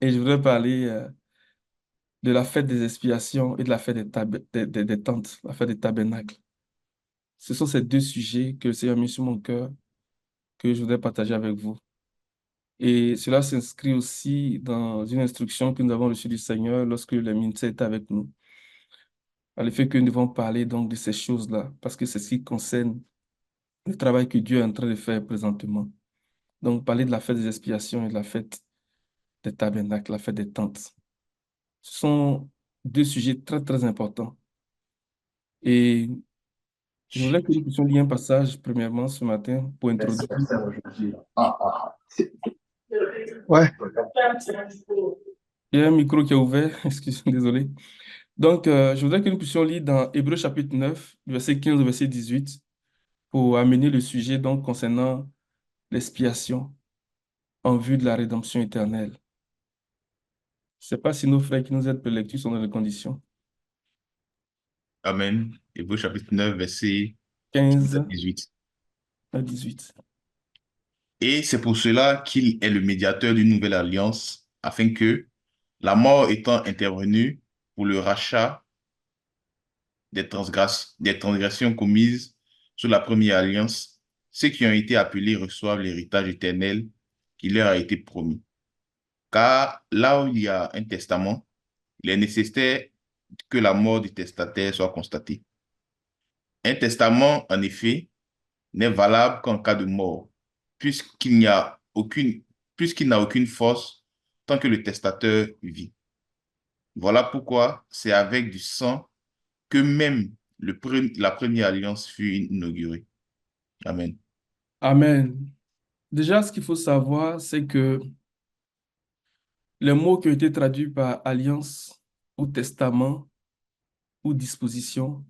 Et je voudrais parler de la fête des expiations et de la fête des tentes, la fête des tabernacles. Ce sont ces deux sujets que le Seigneur a mis sur mon cœur que je voudrais partager avec vous. Et cela s'inscrit aussi dans une instruction que nous avons reçue du Seigneur lorsque le ministère était avec nous. À l'effet que nous devons parler donc de ces choses-là, parce que c'est ce qui concerne le travail que Dieu est en train de faire présentement. Donc, parler de la fête des expiations et de la fête des tabernacles, la fête des tentes. Ce sont deux sujets très, très importants. Et je voulais que nous puissions lire un passage, premièrement, ce matin, pour introduire. Ouais. Il y a un micro qui est ouvert, excusez, désolé. Donc, je voudrais que nous puissions lire dans Hébreux chapitre 9, du verset 15 au verset 18, pour amener le sujet donc concernant l'expiation en vue de la rédemption éternelle. Je ne sais pas si nos frères qui nous aident pour la lecture sont dans les conditions. Amen. Hébreux chapitre 9, verset 15 15 à 18. à 18. Et c'est pour cela qu'il est le médiateur d'une nouvelle alliance, afin que, la mort étant intervenue pour le rachat des transgressions commises sous la première alliance, ceux qui ont été appelés reçoivent l'héritage éternel qui leur a été promis. Car là où il y a un testament, il est nécessaire que la mort du testataire soit constatée. Un testament, en effet, n'est valable qu'en cas de mort, puisqu'il n'y a aucune, puisqu'il n'a aucune force tant que le testateur vit. Voilà pourquoi c'est avec du sang que même la première alliance fut inaugurée. Amen. Amen. Déjà, ce qu'il faut savoir, c'est que les mots qui ont été traduits par alliance ou testament ou disposition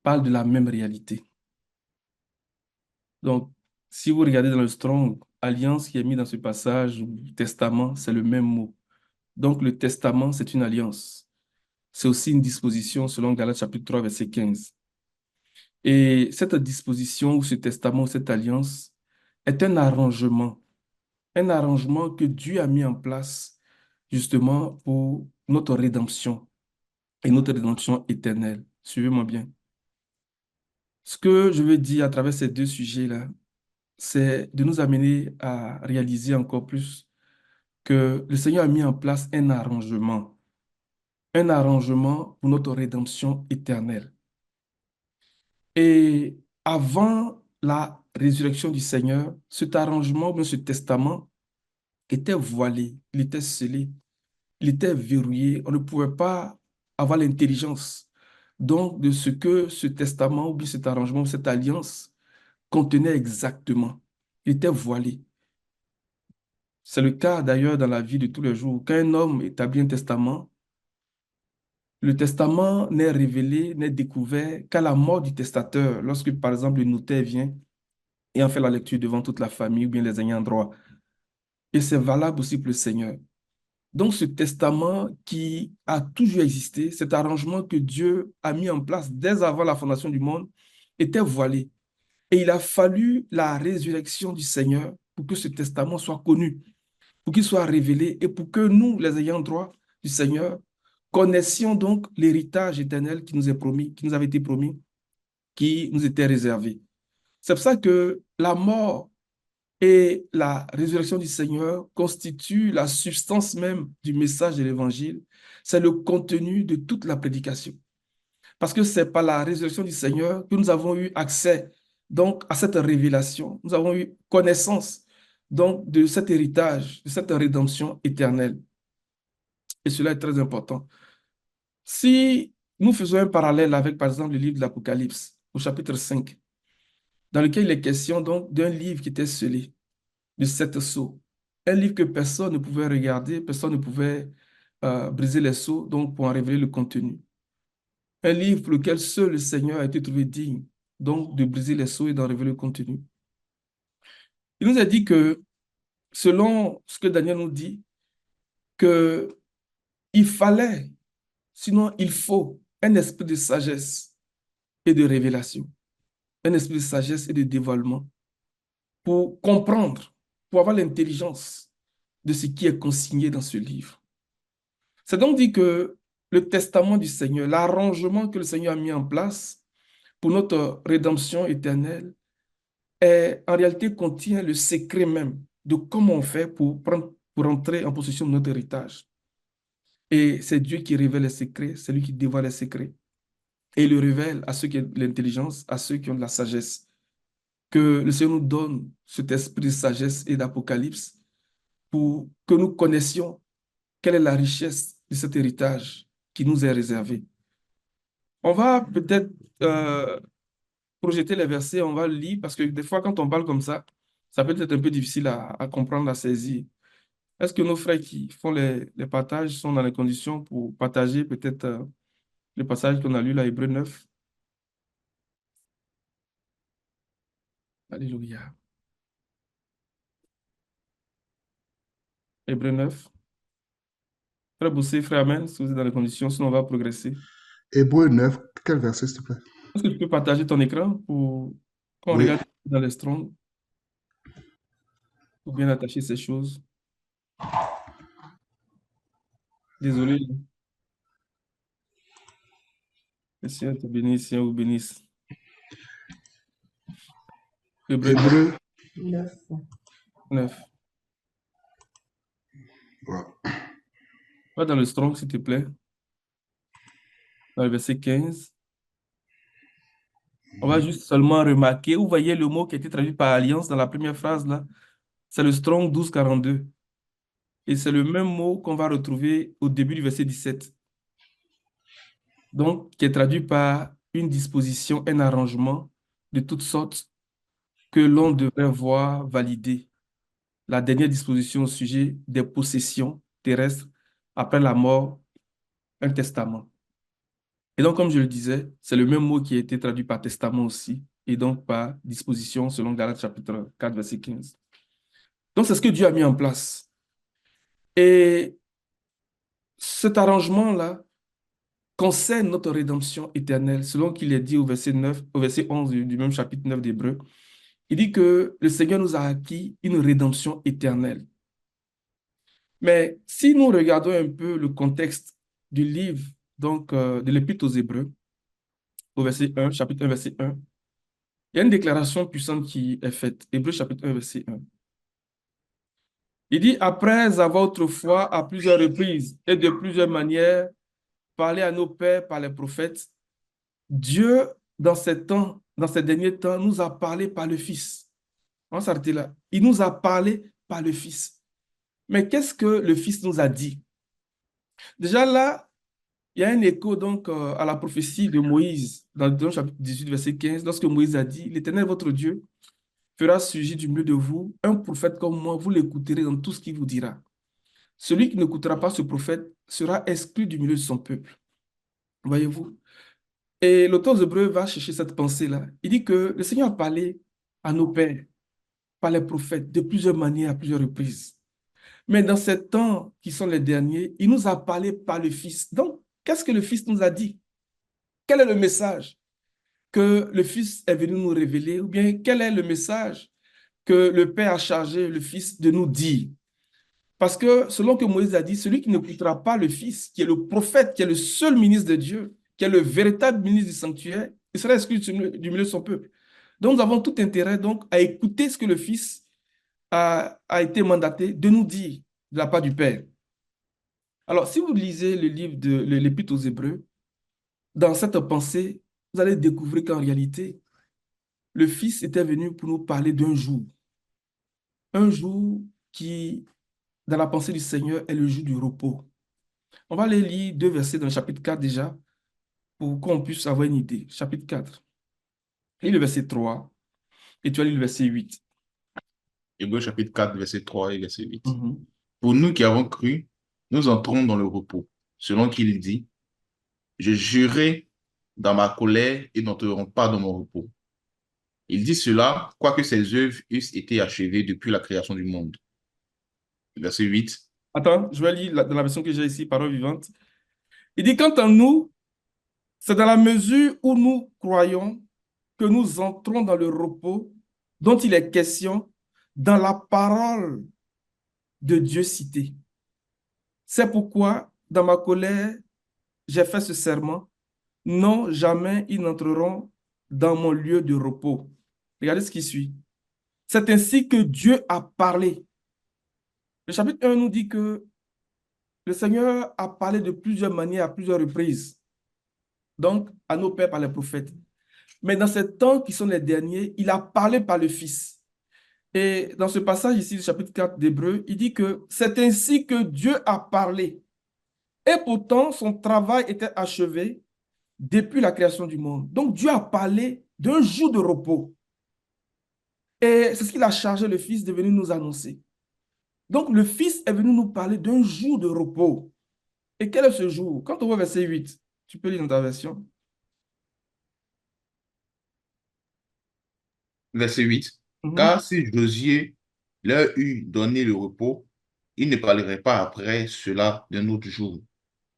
parlent de la même réalité. Donc, si vous regardez dans le Strong, alliance qui est mis dans ce passage, ou testament, c'est le même mot. Donc, le testament, c'est une alliance. C'est aussi une disposition selon Galates chapitre 3, verset 15. Et cette disposition ou ce testament ou cette alliance est un arrangement que Dieu a mis en place justement pour notre rédemption et notre rédemption éternelle. Suivez-moi bien. Ce que je veux dire à travers ces deux sujets-là, c'est de nous amener à réaliser encore plus que le Seigneur a mis en place un arrangement pour notre rédemption éternelle. Et avant la résurrection du Seigneur, cet arrangement, bien ce testament, était voilé, il était scellé, il était verrouillé. On ne pouvait pas avoir l'intelligence donc de ce que ce testament ou bien cet arrangement, cette alliance contenait exactement. Il était voilé. C'est le cas d'ailleurs dans la vie de tous les jours. Quand un homme établit un testament, le testament n'est révélé, n'est découvert qu'à la mort du testateur, lorsque par exemple le notaire vient et en fait la lecture devant toute la famille ou bien les ayants droit. Et c'est valable aussi pour le Seigneur. Donc ce testament qui a toujours existé, cet arrangement que Dieu a mis en place dès avant la fondation du monde, était voilé. Et il a fallu la résurrection du Seigneur pour que ce testament soit connu, pour qu'il soit révélé et pour que nous, les ayants droit du Seigneur, connaissions donc l'héritage éternel qui nous est promis, qui nous avait été promis, qui nous était réservé. C'est pour ça que la mort et la résurrection du Seigneur constituent la substance même du message de l'Évangile. C'est le contenu de toute la prédication. Parce que c'est par la résurrection du Seigneur que nous avons eu accès donc à cette révélation. Nous avons eu connaissance donc de cet héritage, de cette rédemption éternelle. Et cela est très important. Si nous faisons un parallèle avec, par exemple, le livre de l'Apocalypse, au chapitre 5, dans lequel il est question donc d'un livre qui était scellé, de sept sceaux. Un livre que personne ne pouvait regarder, personne ne pouvait briser les sceaux, donc pour en révéler le contenu. Un livre pour lequel seul le Seigneur a été trouvé digne, donc de briser les sceaux et d'en révéler le contenu. Il nous a dit que, selon ce que Daniel nous dit, que il fallait, sinon il faut, un esprit de sagesse et de révélation, un esprit de sagesse et de dévoilement pour comprendre, pour avoir l'intelligence de ce qui est consigné dans ce livre. C'est donc dit que le testament du Seigneur, l'arrangement que le Seigneur a mis en place pour notre rédemption éternelle, en réalité contient le secret même de comment on fait pour entrer en possession de notre héritage. Et c'est Dieu qui révèle les secrets, c'est lui qui dévoile les secrets. Et il le révèle à ceux qui ont de l'intelligence, à ceux qui ont de la sagesse. Que le Seigneur nous donne cet esprit de sagesse et d'apocalypse pour que nous connaissions quelle est la richesse de cet héritage qui nous est réservé. On va peut-être projeter les versets, on va le lire, parce que des fois, quand on parle comme ça peut être un peu difficile à comprendre, à saisir. Est-ce que nos frères qui font les partages sont dans les conditions pour partager peut-être le passage qu'on a lu là, Hébreux 9? Alléluia. Hébreux 9. Frère Boussé, frère Amen, si vous êtes dans les conditions, sinon on va progresser. Hébreu 9, quel verset, s'il te plaît? Est-ce que tu peux partager ton écran pour qu'on Oui. regarde dans les Strong pour bien attacher ces choses? Désolé. Le Seigneur te bénisse, le Seigneur vous bénisse. Hébreux Hébreu 9. ouais. Va dans le Strong, s'il te plaît. Dans le verset 15. On va juste seulement remarquer, vous voyez le mot qui a été traduit par alliance dans la première phrase là, c'est le Strong 1242. Et c'est le même mot qu'on va retrouver au début du verset 17. Donc, qui est traduit par une disposition, un arrangement de toutes sortes que l'on devrait voir valider. La dernière disposition au sujet des possessions terrestres après la mort, un testament. Et donc, comme je le disais, c'est le même mot qui a été traduit par testament aussi, et donc par disposition selon Galates chapitre 4, verset 15. Donc, c'est ce que Dieu a mis en place. Et cet arrangement-là concerne notre rédemption éternelle, selon qu'il est dit au verset 9, au verset 11 du même chapitre 9 d'Hébreux. Il dit que le Seigneur nous a acquis une rédemption éternelle. Mais si nous regardons un peu le contexte du livre, donc de l'Épître aux Hébreux, au verset 1, chapitre 1, verset 1, il y a une déclaration puissante qui est faite. Hébreux chapitre 1, verset 1. Il dit, après avoir autrefois à plusieurs reprises et de plusieurs manières parlé à nos pères par les prophètes, Dieu, dans ces temps, dans ces derniers temps, nous a parlé par le Fils. On va s'arrêter là. Il nous a parlé par le Fils. Mais qu'est-ce que le Fils nous a dit? Déjà là, il y a un écho donc à la prophétie de Moïse dans le chapitre 18, verset 15, lorsque Moïse a dit, l'Éternel, votre Dieu, fera surgir du milieu de vous un prophète comme moi, vous l'écouterez dans tout ce qu'il vous dira. Celui qui n'écoutera pas ce prophète sera exclu du milieu de son peuple. Voyez-vous? Et l'auteur des Hébreux va chercher cette pensée-là. Il dit que le Seigneur a parlé à nos pères, par les prophètes, de plusieurs manières, à plusieurs reprises. Mais dans ces temps qui sont les derniers, il nous a parlé par le Fils. Donc, qu'est-ce que le Fils nous a dit? Quel est le message que le Fils est venu nous révéler? Ou bien quel est le message que le Père a chargé le Fils de nous dire? Parce que, selon que Moïse a dit, celui qui n'écoutera pas le Fils, qui est le prophète, qui est le seul ministre de Dieu, qui est le véritable ministre du sanctuaire, il sera exclu du milieu de son peuple. Donc, nous avons tout intérêt donc, à écouter ce que le Fils a été mandaté de nous dire de la part du Père. Alors, si vous lisez le livre de l'Épître aux Hébreux, dans cette pensée, vous allez découvrir qu'en réalité, le Fils était venu pour nous parler d'un jour. Un jour qui, dans la pensée du Seigneur, est le jour du repos. On va aller lire deux versets dans le chapitre 4 déjà, pour qu'on puisse avoir une idée. Chapitre 4. Lis le verset 3 et tu vas lire le verset 8. Hébreux chapitre 4, verset 3 et verset 8. Mhm. Pour nous qui avons cru, nous entrons dans le repos, selon qu'il dit, je jurai dans ma colère et n'entreront pas dans mon repos. Il dit cela, quoique ses œuvres eussent été achevées depuis la création du monde. Verset 8. Attends, je vais lire dans la version que j'ai ici, parole vivante. Il dit, quant à nous, c'est dans la mesure où nous croyons que nous entrons dans le repos dont il est question dans la parole de Dieu cité. C'est pourquoi, dans ma colère, j'ai fait ce serment. Non, jamais ils n'entreront dans mon lieu de repos. Regardez ce qui suit. C'est ainsi que Dieu a parlé. Le chapitre 1 nous dit que le Seigneur a parlé de plusieurs manières, à plusieurs reprises. Donc, à nos pères par les prophètes. Mais dans ces temps qui sont les derniers, il a parlé par le Fils. Et dans ce passage ici, le chapitre 4 d'Hébreux, il dit que c'est ainsi que Dieu a parlé. Et pourtant, son travail était achevé depuis la création du monde. Donc, Dieu a parlé d'un jour de repos. Et c'est ce qu'il a chargé le Fils de venir nous annoncer. Donc, le Fils est venu nous parler d'un jour de repos. Et quel est ce jour? Quand on voit verset 8, tu peux lire dans ta version. Verset 8. Mhm. Car si Josué leur eût donné le repos, il ne parlerait pas après cela d'un autre jour.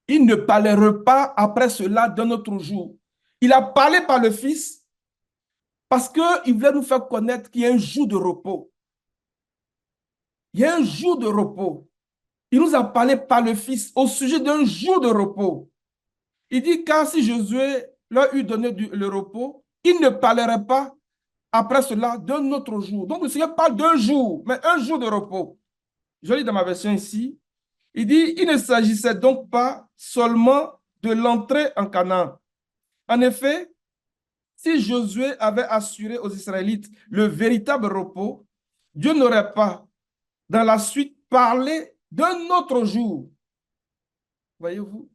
Il ne parlera pas après cela d'un autre jour. Il a parlé par le Fils parce qu'il voulait nous faire connaître qu'il y a un jour de repos. Il y a un jour de repos. Il nous a parlé par le Fils au sujet d'un jour de repos. Il dit, car si Josué leur eût donné le repos, il ne parlerait pas après cela d'un autre jour. Donc le Seigneur parle d'un jour, mais un jour de repos. Je lis dans ma version ici. Il dit, il ne s'agissait donc pas seulement de l'entrée en Canaan. En effet, si Josué avait assuré aux Israélites le véritable repos, Dieu n'aurait pas, dans la suite, parlé d'un autre jour. Voyez-vous?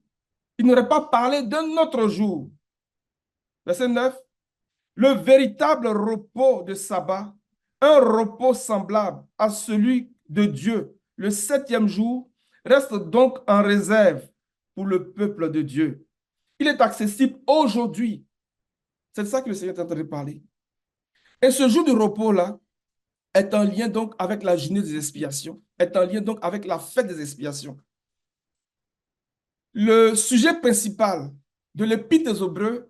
Il n'aurait pas parlé d'un autre jour. Verset 9. Le véritable repos de sabbat, un repos semblable à celui de Dieu, le septième jour, reste donc en réserve pour le peuple de Dieu. Il est accessible aujourd'hui. C'est de ça que le Seigneur est en train de parler. Et ce jour de repos-là est en lien donc avec la journée des expiations, est en lien donc avec la fête des expiations. Le sujet principal de l'Épître aux Hébreux,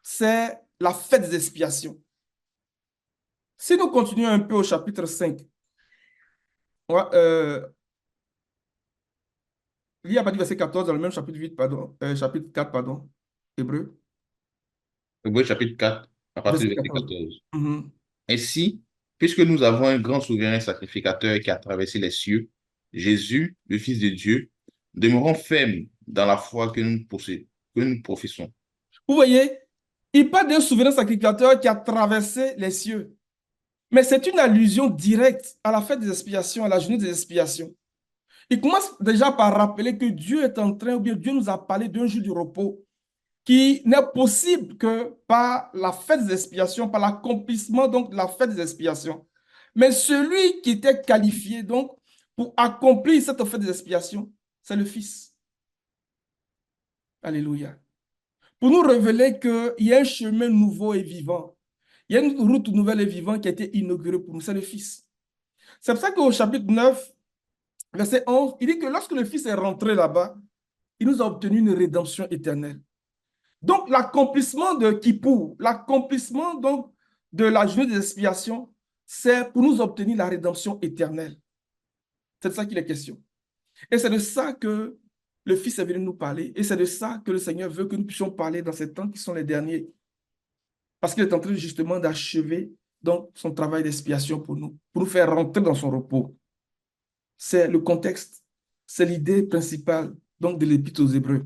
c'est la fête des expiations. Si nous continuons un peu au chapitre 5, il y a pas du verset 14 dans le même chapitre 8, pardon, chapitre 4, pardon, Hébreu, Hébreux chapitre 4, à partir verset du verset 14. 14. Mhm. Ainsi, puisque nous avons un grand souverain sacrificateur qui a traversé les cieux, Jésus, le Fils de Dieu, demeurons fermes dans la foi que nous professons. Vous voyez, il parle d'un souverain sacrificateur qui a traversé les cieux. Mais c'est une allusion directe à la fête des expiations, à la journée des expiations. Il commence déjà par rappeler que Dieu est en train, ou bien Dieu nous a parlé d'un jour du repos qui n'est possible que par la fête des expiations, par l'accomplissement donc de la fête des expiations. Mais celui qui était qualifié donc pour accomplir cette fête des expiations, c'est le Fils. Alléluia. Pour nous révéler qu'il y a un chemin nouveau et vivant. Il y a une route nouvelle et vivante qui a été inaugurée pour nous, c'est le Fils. C'est pour ça qu'au chapitre 9, verset 11, il dit que lorsque le Fils est rentré là-bas, il nous a obtenu une rédemption éternelle. Donc, l'accomplissement de Kippour, l'accomplissement donc de la journée des expiations, c'est pour nous obtenir la rédemption éternelle. C'est de ça qu'il est question. Et c'est de ça que le Fils est venu nous parler. Et c'est de ça que le Seigneur veut que nous puissions parler dans ces temps qui sont les derniers. Parce qu'il est en train justement d'achever donc son travail d'expiation pour nous faire rentrer dans son repos. C'est le contexte, c'est l'idée principale donc de l'Épître aux Hébreux.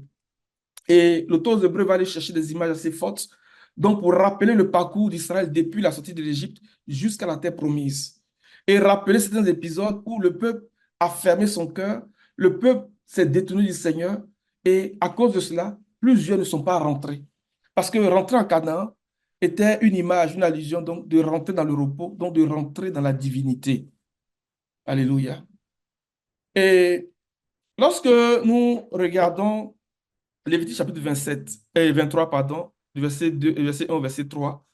Et l'auteur aux Hébreux va aller chercher des images assez fortes donc pour rappeler le parcours d'Israël depuis la sortie de l'Égypte jusqu'à la terre promise. Et rappeler certains épisodes où le peuple a fermé son cœur, le peuple s'est détourné du Seigneur et à cause de cela, plusieurs ne sont pas rentrés. Parce que rentrer en Canaan était une image, une allusion donc de rentrer dans le repos, donc de rentrer dans la divinité. Alléluia. Et lorsque nous regardons Lévitique chapitre 27 et 23, pardon, du verset 2, verset 1 au verset 3,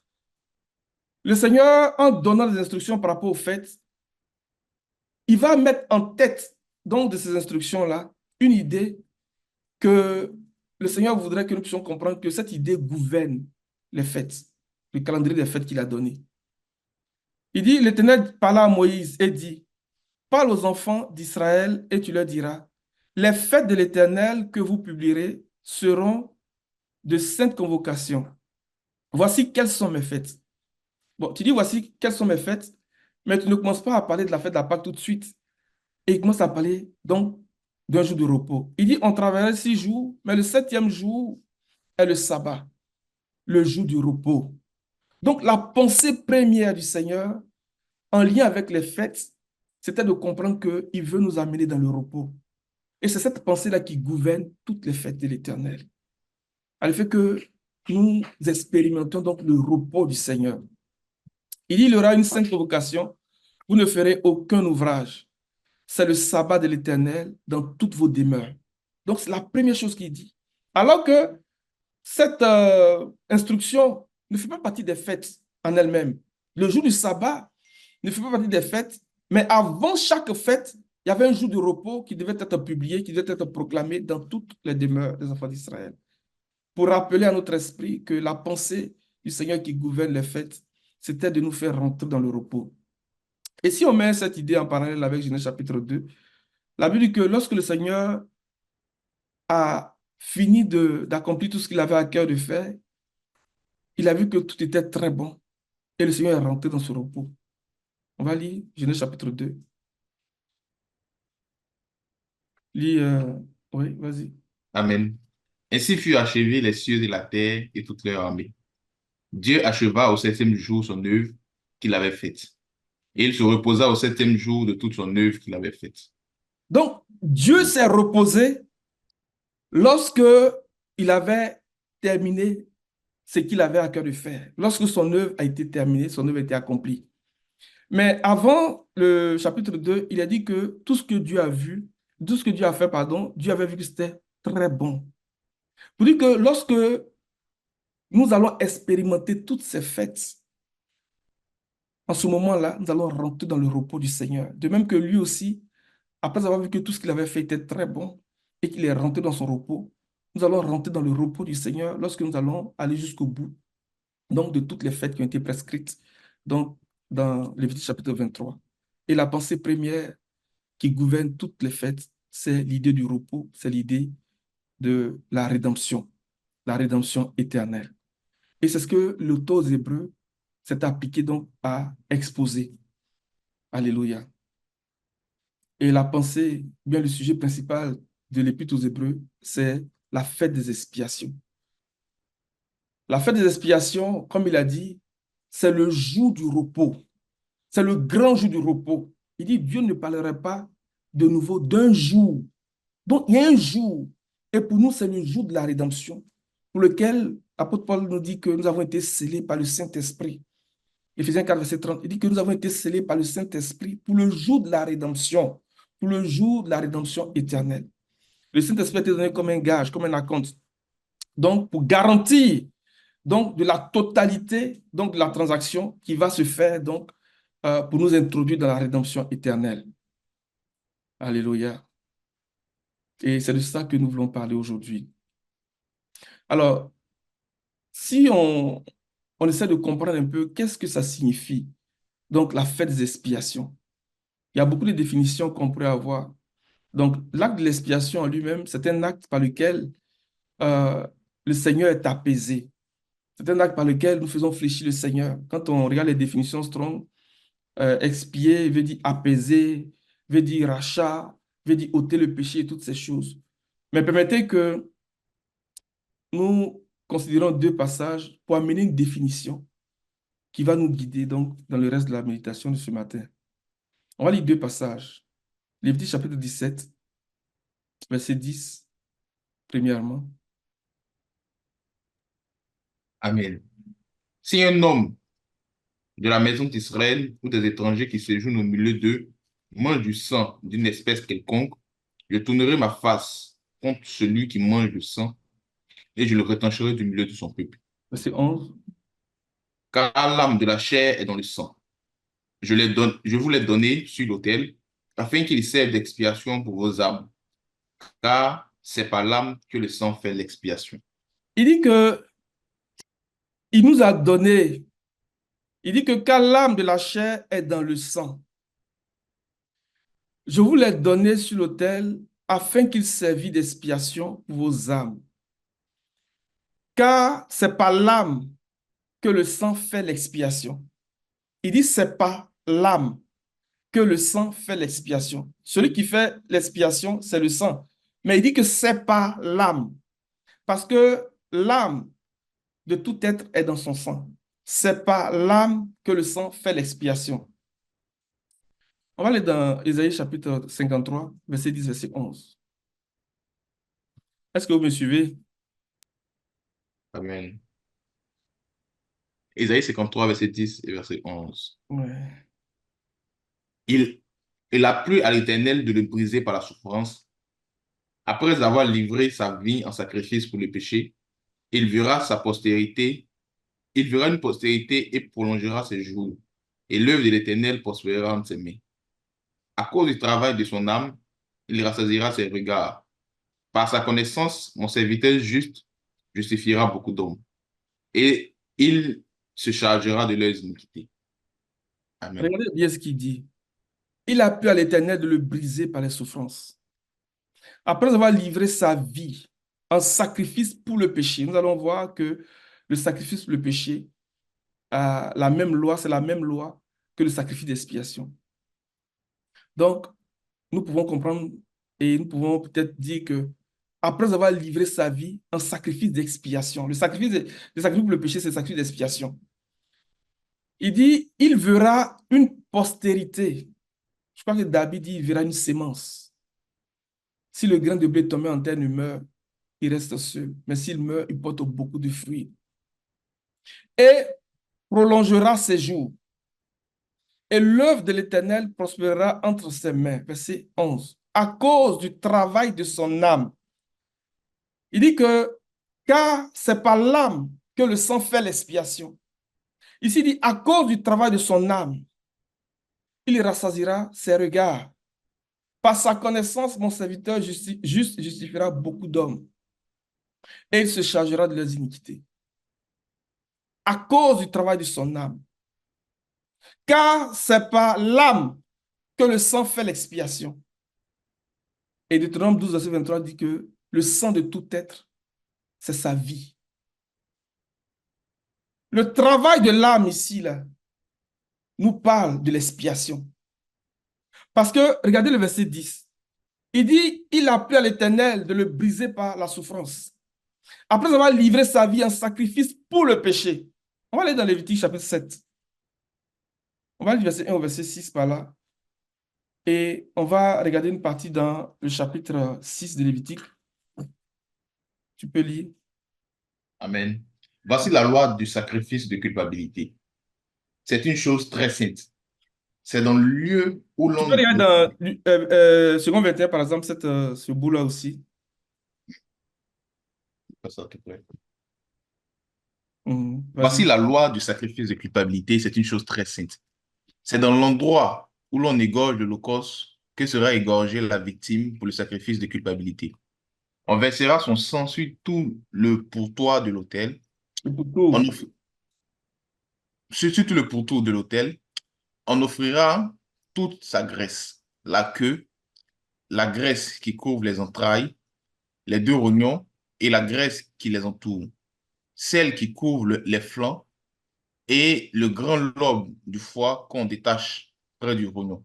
le Seigneur, en donnant des instructions par rapport aux fêtes, il va mettre en tête donc de ces instructions-là une idée que le Seigneur voudrait que nous puissions comprendre que cette idée gouverne les fêtes, le calendrier des fêtes qu'il a donné. Il dit, l'Éternel parla à Moïse et dit, parle aux enfants d'Israël et tu leur diras, les fêtes de l'Éternel que vous publierez seront de saintes convocations. Voici quelles sont mes fêtes. Bon, tu dis voici quelles sont mes fêtes, mais tu ne commences pas à parler de la fête de la Pâque tout de suite. Et il commence à parler donc d'un jour de repos. Il dit, on travaillerait 6 jours, mais le 7e jour est le sabbat, le jour du repos. Donc, la pensée première du Seigneur, en lien avec les fêtes, c'était de comprendre qu'il veut nous amener dans le repos. Et c'est cette pensée-là qui gouverne toutes les fêtes de l'Éternel. Elle fait que nous expérimentons donc le repos du Seigneur. Il dit, il y aura une sainte convocation, vous ne ferez aucun ouvrage. C'est le sabbat de l'Éternel dans toutes vos demeures. Donc, c'est la première chose qu'il dit. Alors que cette instruction ne fait pas partie des fêtes en elle-même. Le jour du sabbat ne fait pas partie des fêtes, mais avant chaque fête, il y avait un jour de repos qui devait être publié, qui devait être proclamé dans toutes les demeures des enfants d'Israël. Pour rappeler à notre esprit que la pensée du Seigneur qui gouverne les fêtes, c'était de nous faire rentrer dans le repos. Et si on met cette idée en parallèle avec Genèse chapitre 2, la Bible dit que lorsque le Seigneur a fini d'accomplir tout ce qu'il avait à cœur de faire, il a vu que tout était très bon et le Seigneur est rentré dans ce repos. On va lire Genèse chapitre 2. Lis, oui, vas-y. Amen. Ainsi furent achevés les cieux et la terre et toute leur armée. Dieu acheva au 7e jour son œuvre qu'il avait faite. Et il se reposa au 7e jour de toute son œuvre qu'il avait faite. Donc, Dieu s'est reposé lorsque il avait terminé ce qu'il avait à cœur de faire. Lorsque son œuvre a été terminée, son œuvre a été accomplie. Mais avant le chapitre 2, il a dit que tout ce que Dieu a vu, tout ce que Dieu a fait, pardon, Dieu avait vu que c'était très bon. Pour dire que lorsque nous allons expérimenter toutes ces fêtes, en ce moment-là, nous allons rentrer dans le repos du Seigneur. De même que lui aussi, après avoir vu que tout ce qu'il avait fait était très bon et qu'il est rentré dans son repos, nous allons rentrer dans le repos du Seigneur lorsque nous allons aller jusqu'au bout, donc de toutes les fêtes qui ont été prescrites donc, dans Lévitique chapitre 23. Et la pensée première qui gouverne toutes les fêtes, c'est l'idée du repos, c'est l'idée de la rédemption éternelle. Et c'est ce que l'auteur aux Hébreux s'est appliqué donc à exposer. Alléluia. Et la pensée, bien le sujet principal de l'Épître aux Hébreux, c'est la fête des expiations. La fête des expiations, comme il a dit, c'est le jour du repos. C'est le grand jour du repos. Il dit, Dieu ne parlerait pas de nouveau d'un jour. Donc, il y a un jour. Et pour nous, c'est le jour de la rédemption, pour lequel l'apôtre Paul nous dit que nous avons été scellés par le Saint-Esprit. Éphésiens 4, verset 30, il dit que nous avons été scellés par le Saint-Esprit pour le jour de la rédemption, pour le jour de la rédemption éternelle. Le Saint-Esprit a été donné comme un gage, comme un acompte. Donc, pour garantir donc, de la totalité donc, de la transaction qui va se faire donc, pour nous introduire dans la rédemption éternelle. Alléluia. Et c'est de ça que nous voulons parler aujourd'hui. Alors, si on essaie de comprendre un peu qu'est-ce que ça signifie, donc la fête des expiations. Il y a beaucoup de définitions qu'on pourrait avoir. Donc, l'acte de l'expiation en lui-même, c'est un acte par lequel le Seigneur est apaisé. C'est un acte par lequel nous faisons fléchir le Seigneur. Quand on regarde les définitions Strong, expier veut dire apaiser, veut dire rachat, veut dire ôter le péché et toutes ces choses. Mais permettez que nous considérons 2 passages pour amener une définition qui va nous guider donc dans le reste de la méditation de ce matin. On va lire 2 passages. Lévitique chapitre 17, verset 10, premièrement. Amen. Si un homme de la maison d'Israël ou des étrangers qui séjournent au milieu d'eux mangent du sang d'une espèce quelconque, je tournerai ma face contre celui qui mange le sang et je le retrancherai du milieu de son peuple. Verset 11. Car l'âme de la chair est dans le sang. Je vous l'ai donné sur l'autel, afin qu'il serve d'expiation pour vos âmes, car c'est par l'âme que le sang fait l'expiation. Il dit que il nous a donné, il dit que car l'âme de la chair est dans le sang. Je vous l'ai donné sur l'autel afin qu'il servît d'expiation pour vos âmes. Car c'est par l'âme que le sang fait l'expiation. Il dit c'est par l'âme que le sang fait l'expiation. Celui qui fait l'expiation, c'est le sang. Mais il dit que c'est par l'âme. Parce que l'âme de tout être est dans son sang. C'est par l'âme que le sang fait l'expiation. On va aller dans Ésaïe chapitre 53, verset 10, verset 11. Est-ce que vous me suivez? Amen. Ésaïe 53, verset 10 et verset 11. Ouais. Il, il a plu à l'Éternel de le briser par la souffrance. Après avoir livré sa vie en sacrifice pour le péché, il verra sa postérité, il verra une postérité et prolongera ses jours. Et l'œuvre de l'Éternel prospérera entre ses mains. À cause du travail de son âme, il rassasiera ses regards. Par sa connaissance, mon serviteur juste justifiera beaucoup d'hommes. Et il se chargera de leurs iniquités. Amen. Regardez bien ce qu'il dit. Il a plu à l'Éternel de le briser par les souffrances. Après avoir livré sa vie en sacrifice pour le péché, nous allons voir que le sacrifice pour le péché a la même loi, c'est la même loi que le sacrifice d'expiation. Donc, nous pouvons comprendre et nous pouvons peut-être dire que après avoir livré sa vie en sacrifice d'expiation, le sacrifice pour le péché, c'est le sacrifice d'expiation. Il dit, il verra une postérité. Je crois que David dit, il verra une sémence. Si le grain de blé tombé en terre ne meurt, il reste seul. Mais s'il meurt, il porte beaucoup de fruits. Et prolongera ses jours. Et l'œuvre de l'Éternel prospérera entre ses mains. Verset 11. À cause du travail de son âme. Il dit que, car c'est par l'âme que le sang fait l'expiation. Ici, il dit, à cause du travail de son âme, il rassasiera ses regards. Par sa connaissance, mon serviteur juste justifiera beaucoup d'hommes. Et il se chargera de leurs iniquités. À cause du travail de son âme. Car c'est par l'âme que le sang fait l'expiation. Et Deutéronome 12, verset 23 dit que le sang de tout être, c'est sa vie. Le travail de l'âme ici, là, nous parle de l'expiation. Parce que, regardez le verset 10. Il dit, il a plu à l'Éternel de le briser par la souffrance. Après avoir livré sa vie en sacrifice pour le péché. On va aller dans Lévitique chapitre 7. On va aller du verset 1 au verset 6 par là. Et on va regarder une partie dans le chapitre 6 de Lévitique. Tu peux lire. Amen. Voici la loi du sacrifice de culpabilité. C'est une chose très sainte. C'est dans le lieu où Tu peux l'on... regarder dans second 21, par exemple, ce bout-là aussi. Voici Vas-y. la loi du sacrifice de culpabilité. C'est une chose très sainte. C'est dans l'endroit où l'on égorge l'holocauste que sera égorgée la victime pour le sacrifice de culpabilité. On versera son sang sur tout le pourtour de l'autel. Le On couteau. off- Sur tout le pourtour de l'autel, on offrira toute sa graisse, la queue, la graisse qui couvre les entrailles, les deux rognons et la graisse qui les entoure, celle qui couvre les flancs et le grand lobe du foie qu'on détache près du rognon.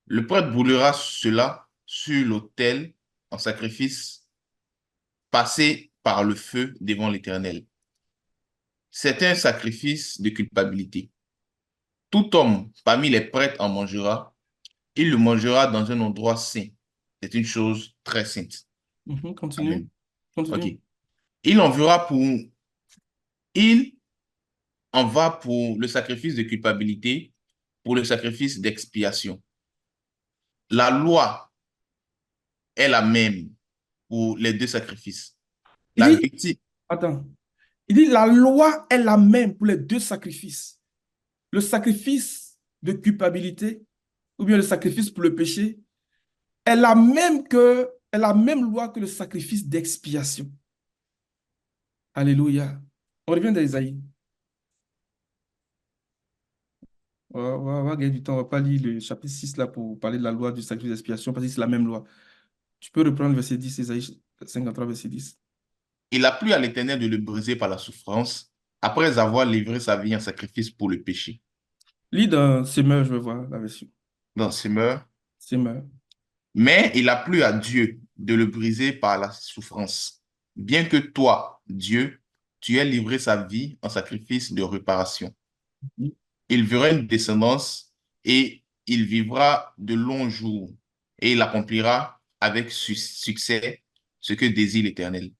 Le prêtre brûlera cela sur l'autel en sacrifice passé par le feu devant l'Éternel. C'est un sacrifice de culpabilité. Tout homme parmi les prêtres en mangera. Il le mangera dans un endroit saint. C'est une chose très sainte. Continue. Amen. OK. Continue. Il en verra pour, il en va pour le sacrifice de culpabilité, pour le sacrifice d'expiation. La loi est la même pour les deux sacrifices. Il La dit, victime, attends, il dit la loi est la même pour les deux sacrifices. Le sacrifice de culpabilité ou bien le sacrifice pour le péché est la même loi que le sacrifice d'expiation. Alléluia. On revient dans Isaïe. On va gagner du temps. On va pas lire le chapitre 6 là pour parler de la loi du sacrifice d'expiation parce que c'est la même loi. Tu peux reprendre le verset 10, Ésaïe 53, verset 10. Il a plu à l'Éternel de le briser par la souffrance, après avoir livré sa vie en sacrifice pour le péché. Lis dans Semeur, je veux voir la version. Dans ses mœurs. Semeur. Mais il a plu à Dieu de le briser par la souffrance, bien que toi, Dieu, tu aies livré sa vie en sacrifice de réparation. Il verra une descendance et il vivra de longs jours et il accomplira avec succès ce que désire l'Éternel.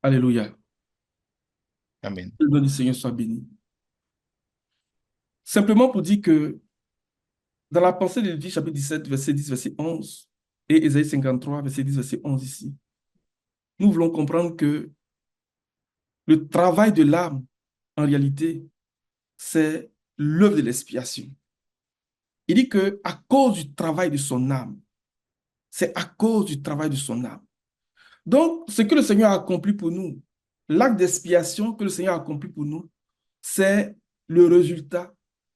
Alléluia. Amen. Que le nom du Seigneur soit béni. Simplement pour dire que dans la pensée de Lévitique, chapitre 17, verset 10, verset 11, et Ésaïe 53, verset 10, verset 11 ici, nous voulons comprendre que le travail de l'âme, en réalité, c'est l'œuvre de l'expiation. Il dit que à cause du travail de son âme, c'est à cause du travail de son âme. Donc, ce que le Seigneur a accompli pour nous, l'acte d'expiation que le Seigneur a accompli pour nous, c'est le résultat,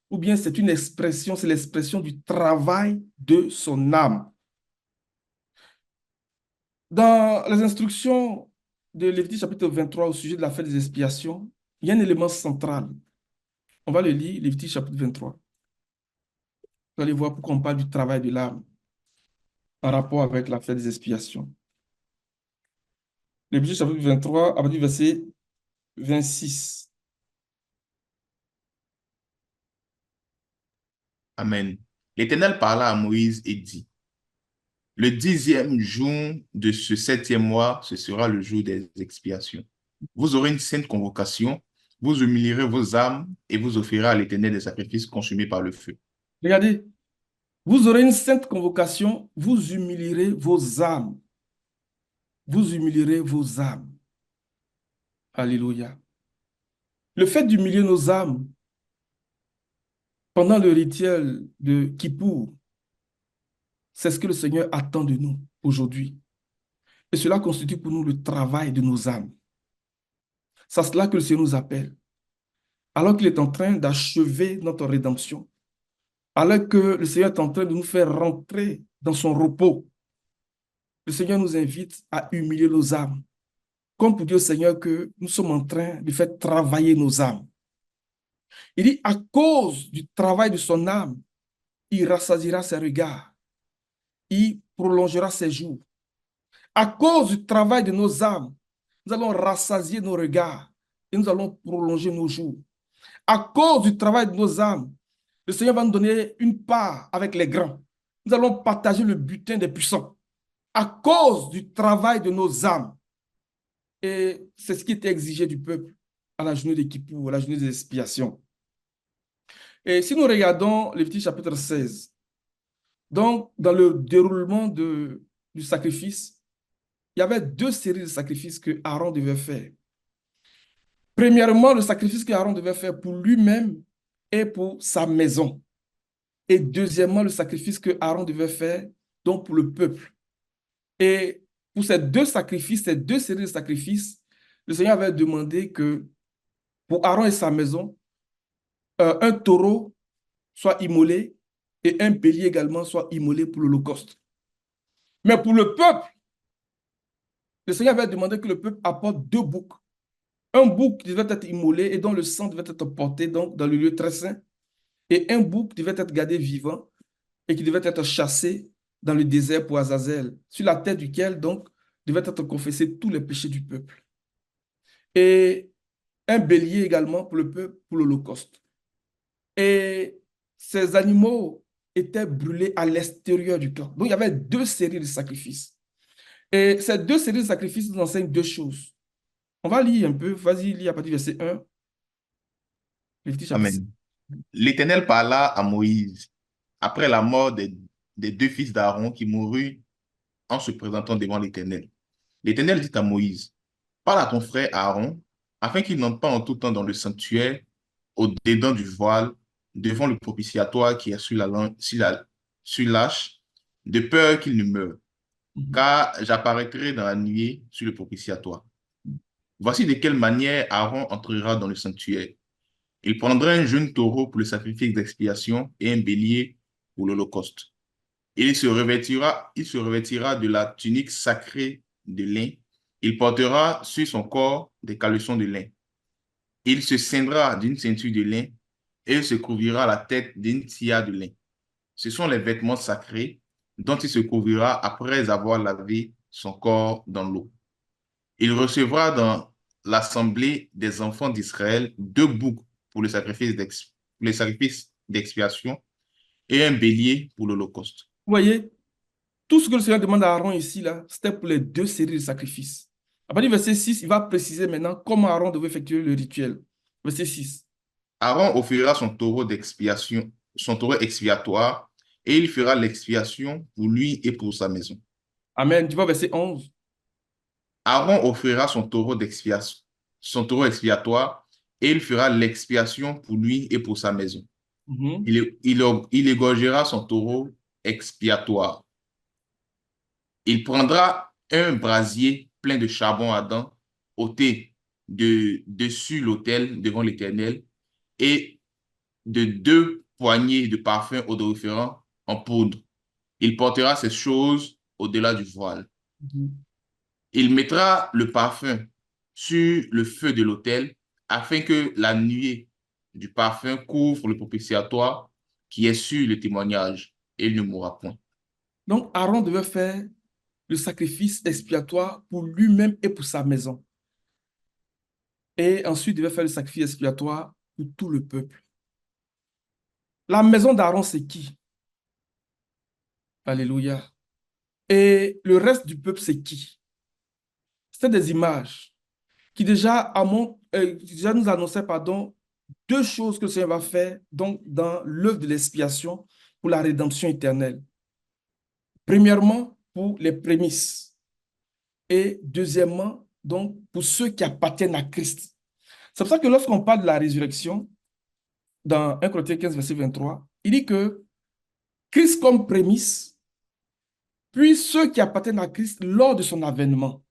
ou bien c'est une expression, c'est l'expression du travail de son âme. Dans les instructions de Lévitique chapitre 23 au sujet de la fête des expiations, il y a un élément central. On va le lire, Lévitique chapitre 23. Vous allez voir pourquoi on parle du travail de l'âme en rapport avec la fête des expiations. Lévitique chapitre 23, à partir du verset 26. Amen. L'Éternel parla à Moïse et dit, le 10e jour de ce 7e mois, ce sera le jour des expiations. Vous aurez une sainte convocation, vous humilierez vos âmes et vous offrirez à l'Éternel des sacrifices consumés par le feu. Regardez, vous aurez une sainte convocation, vous humilierez vos âmes. Vous humilierez vos âmes. Alléluia. Le fait d'humilier nos âmes pendant le rituel de Kippour, c'est ce que le Seigneur attend de nous aujourd'hui. Et cela constitue pour nous le travail de nos âmes. C'est à cela que le Seigneur nous appelle. Alors qu'il est en train d'achever notre rédemption, alors que le Seigneur est en train de nous faire rentrer dans son repos, le Seigneur nous invite à humilier nos âmes, comme pour dire au Seigneur que nous sommes en train de faire travailler nos âmes. Il dit, à cause du travail de son âme, il rassasiera ses regards, il prolongera ses jours. À cause du travail de nos âmes, nous allons rassasier nos regards et nous allons prolonger nos jours. À cause du travail de nos âmes, le Seigneur va nous donner une part avec les grands. Nous allons partager le butin des puissants. À cause du travail de nos âmes. Et c'est ce qui était exigé du peuple à la journée de Kippour, à la journée des expiations. Et si nous regardons Lévitique chapitre 16, donc dans le déroulement du sacrifice, il y avait deux séries de sacrifices que Aaron devait faire. Premièrement, le sacrifice que Aaron devait faire pour lui-même et pour sa maison. Et deuxièmement, le sacrifice que Aaron devait faire donc pour le peuple. Et pour ces deux sacrifices, ces deux séries de sacrifices, le Seigneur avait demandé que pour Aaron et sa maison, un taureau soit immolé et un bélier également soit immolé pour l'Holocauste. Mais pour le peuple, le Seigneur avait demandé que le peuple apporte deux boucs. Un bouc devait être immolé et dont le sang devait être porté donc, dans le lieu très saint. Et un bouc devait être gardé vivant et qui devait être chassé dans le désert pour Azazel, sur la tête duquel donc devaient être confessés tous les péchés du peuple. Et un bélier également pour le peuple, pour l'Holocauste. Et ces animaux étaient brûlés à l'extérieur du camp. Donc il y avait deux séries de sacrifices. Et ces deux séries de sacrifices nous enseignent deux choses. On va lire un peu, vas-y, lis à partir du verset 1. Lévitique chapitre 6. Amen. L'Éternel parla à Moïse après la mort des deux fils d'Aaron qui moururent en se présentant devant l'Éternel. L'Éternel dit à Moïse, parle à ton frère Aaron, afin qu'il n'entre pas en tout temps dans le sanctuaire, au-dedans du voile, devant le propitiatoire qui est sur l'arche, de peur qu'il ne meure, car j'apparaîtrai dans la nuit sur le propitiatoire. Voici de quelle manière Aaron entrera dans le sanctuaire. Il prendra un jeune taureau pour le sacrifice d'expiation et un bélier pour l'holocauste. Il se revêtira de la tunique sacrée de lin. Il portera sur son corps des caleçons de lin. Il se ceindra d'une ceinture de lin et il se couvrira la tête d'une tia de lin. Ce sont les vêtements sacrés dont il se couvrira après avoir lavé son corps dans l'eau. Il recevra dans l'assemblée des enfants d'Israël 2 boucs pour le sacrifice d'expiation et un bélier pour l'holocauste. Vous voyez, tout ce que le Seigneur demande à Aaron ici, là, c'était pour les 2 séries de sacrifices. À partir du verset 6, il va préciser maintenant comment Aaron devait effectuer le rituel. Verset 6. Aaron offrira son taureau expiatoire, et il fera l'expiation pour lui et pour sa maison. Amen. Tu vois, verset 11. Aaron offrira son taureau expiatoire, et il fera l'expiation pour lui et pour sa maison. Mhm. Il égorgera son taureau expiatoire. Il prendra un brasier plein de charbon ardent ôté dessus l'autel devant l'Éternel et de 2 poignées de parfum odoriférant en poudre. Il portera ces choses au-delà du voile. Mhm. Il mettra le parfum sur le feu de l'autel afin que la nuée du parfum couvre le propitiatoire qui est sur le témoignage et il ne mourra point. Donc, Aaron devait faire le sacrifice expiatoire pour lui-même et pour sa maison. Et ensuite, il devait faire le sacrifice expiatoire pour tout le peuple. La maison d'Aaron, c'est qui? Alléluia. Et le reste du peuple, c'est qui? C'était des images qui déjà nous annonçaient, pardon, 2 choses que le Seigneur va faire donc, dans l'œuvre de l'expiation pour la rédemption éternelle. Premièrement, pour les prémices. Et deuxièmement, donc, pour ceux qui appartiennent à Christ. C'est pour ça que lorsqu'on parle de la résurrection, dans 1 Corinthiens 15, verset 23, il dit que Christ comme prémisse, puis ceux qui appartiennent à Christ lors de son avènement.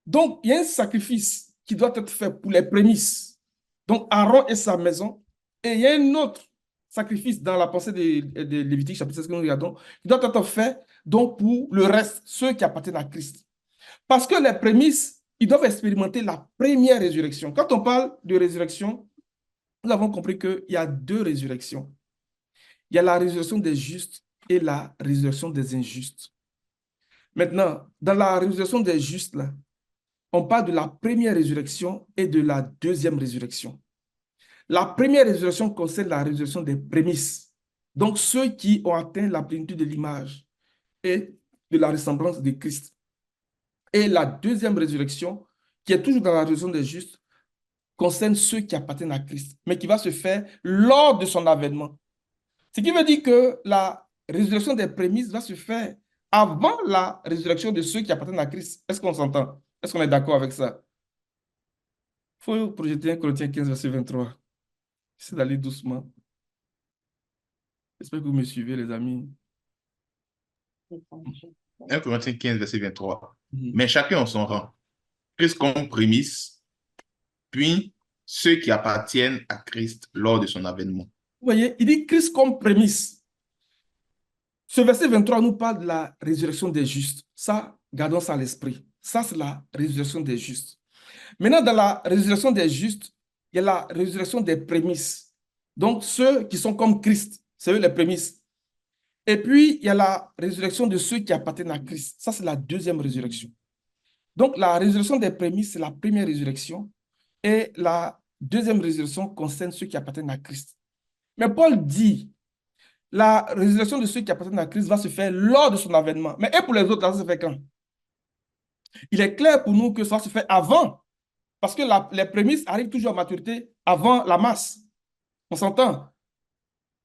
Donc, il y a un sacrifice qui doit être fait pour les prémices. Donc, Aaron et sa maison. Et il y a un autre sacrifice dans la pensée de Lévitique, chapitre 16, que nous regardons, qui doit être fait donc, pour le reste, ceux qui appartiennent à Christ. Parce que les prémices, ils doivent expérimenter la première résurrection. Quand on parle de résurrection, nous avons compris qu'il y a 2 résurrections. Il y a la résurrection des justes et la résurrection des injustes. Maintenant, dans la résurrection des justes, là, on parle de la première résurrection et de la deuxième résurrection. La première résurrection concerne la résurrection des prémices. Donc, ceux qui ont atteint la plénitude de l'image et de la ressemblance de Christ. Et la deuxième résurrection, qui est toujours dans la résurrection des justes, concerne ceux qui appartiennent à Christ, mais qui va se faire lors de son avènement. Ce qui veut dire que la résurrection des prémices va se faire avant la résurrection de ceux qui appartiennent à Christ. Est-ce qu'on s'entend? Est-ce qu'on est d'accord avec ça? Il faut projeter 1 Corinthiens 15, verset 23. J'essaie d'aller doucement. J'espère que vous me suivez, les amis. 1 Corinthiens 15, verset 23. Mhm. Mais chacun en son rang. Christ comme prémisse, puis ceux qui appartiennent à Christ lors de son avènement. Vous voyez, il dit Christ comme prémisse. Ce verset 23 nous parle de la résurrection des justes. Ça, gardons ça à l'esprit. Ça, c'est la résurrection des justes. Maintenant, dans la résurrection des justes, il y a la résurrection des prémices. Donc, ceux qui sont comme Christ, c'est eux les prémices. Et puis, il y a la résurrection de ceux qui appartiennent à Christ. Ça, c'est la deuxième résurrection. Donc, la résurrection des prémices, c'est la première résurrection. Et la deuxième résurrection concerne ceux qui appartiennent à Christ. Mais Paul dit, la résurrection de ceux qui appartiennent à Christ va se faire lors de son avènement. Mais et pour les autres, ça se fait quand? Il est clair pour nous que ça se fait avant. Parce que les prémices arrivent toujours à maturité avant la masse. On s'entend?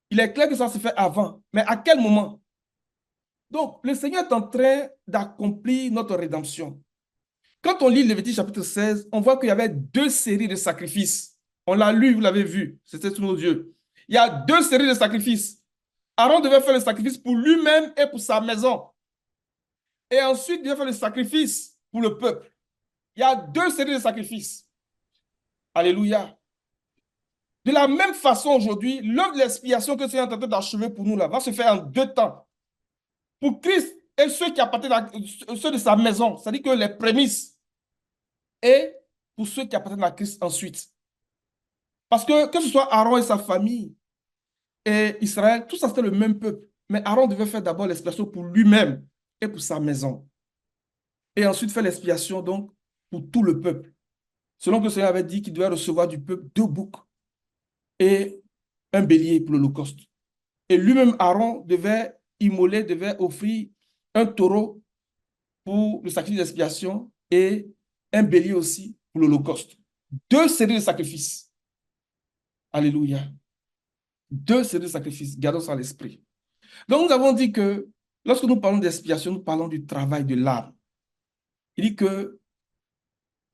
Il est clair que ça se fait avant. Mais à quel moment? Donc, le Seigneur est en train d'accomplir notre rédemption. Quand on lit Lévitique chapitre 16, on voit qu'il y avait 2 séries de sacrifices. On l'a lu, vous l'avez vu. C'était sous nos yeux. Il y a 2 séries de sacrifices. Aaron devait faire le sacrifice pour lui-même et pour sa maison. Et ensuite, il devait faire le sacrifice pour le peuple. Il y a 2 séries de sacrifices. Alléluia. De la même façon, aujourd'hui, l'œuvre de l'expiation que le Seigneur est en train d'achever pour nous là va se faire en 2 temps. Pour Christ et ceux qui appartiennent à ceux de sa maison, c'est-à-dire que les prémices, et pour ceux qui appartiennent à Christ ensuite. Parce que ce soit Aaron et sa famille et Israël, tout ça c'était le même peuple. Mais Aaron devait faire d'abord l'expiation pour lui-même et pour sa maison. Et ensuite faire l'expiation donc pour tout le peuple. Selon que le Seigneur avait dit qu'il devait recevoir du peuple 2 boucs et un bélier pour l'Holocauste. Et lui-même, Aaron, devait immoler, devait offrir un taureau pour le sacrifice d'expiation et un bélier aussi pour l'Holocauste. 2 séries de sacrifices. Alléluia. 2 séries de sacrifices. Gardons ça à l'esprit. Donc, nous avons dit que lorsque nous parlons d'expiation, nous parlons du travail de l'âme. Il dit que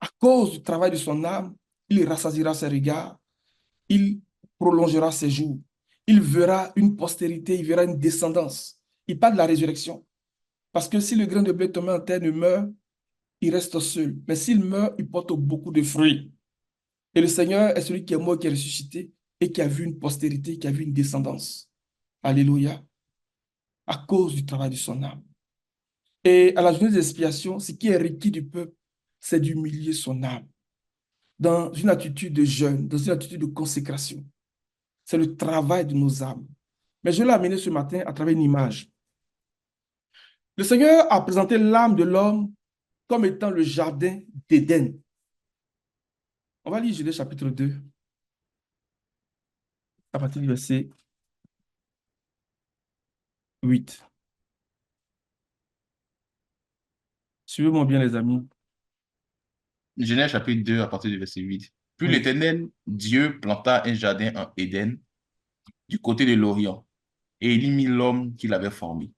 à cause du travail de son âme, il rassasiera ses regards, il prolongera ses jours, il verra une postérité, il verra une descendance. Il parle de la résurrection. Parce que si le grain de blé tombé en terre ne meurt, il reste seul. Mais s'il meurt, il porte beaucoup de fruits. Et le Seigneur est celui qui est mort, qui est ressuscité et qui a vu une postérité, qui a vu une descendance. Alléluia. À cause du travail de son âme. Et à la journée d'expiation, ce qui est requis du peuple, c'est d'humilier son âme dans une attitude de jeûne, dans une attitude de consécration. C'est le travail de nos âmes. Mais je l'ai amené ce matin à travers une image. Le Seigneur a présenté l'âme de l'homme comme étant le jardin d'Éden. On va lire Genèse chapitre 2, à partir du verset 8. Suivez-moi bien, les amis. Genèse chapitre 2 à partir du verset 8. Puis Oui. l'Éternel, Dieu, planta un jardin en Éden, du côté de l'Orient, et il y mit l'homme qu'il avait formé.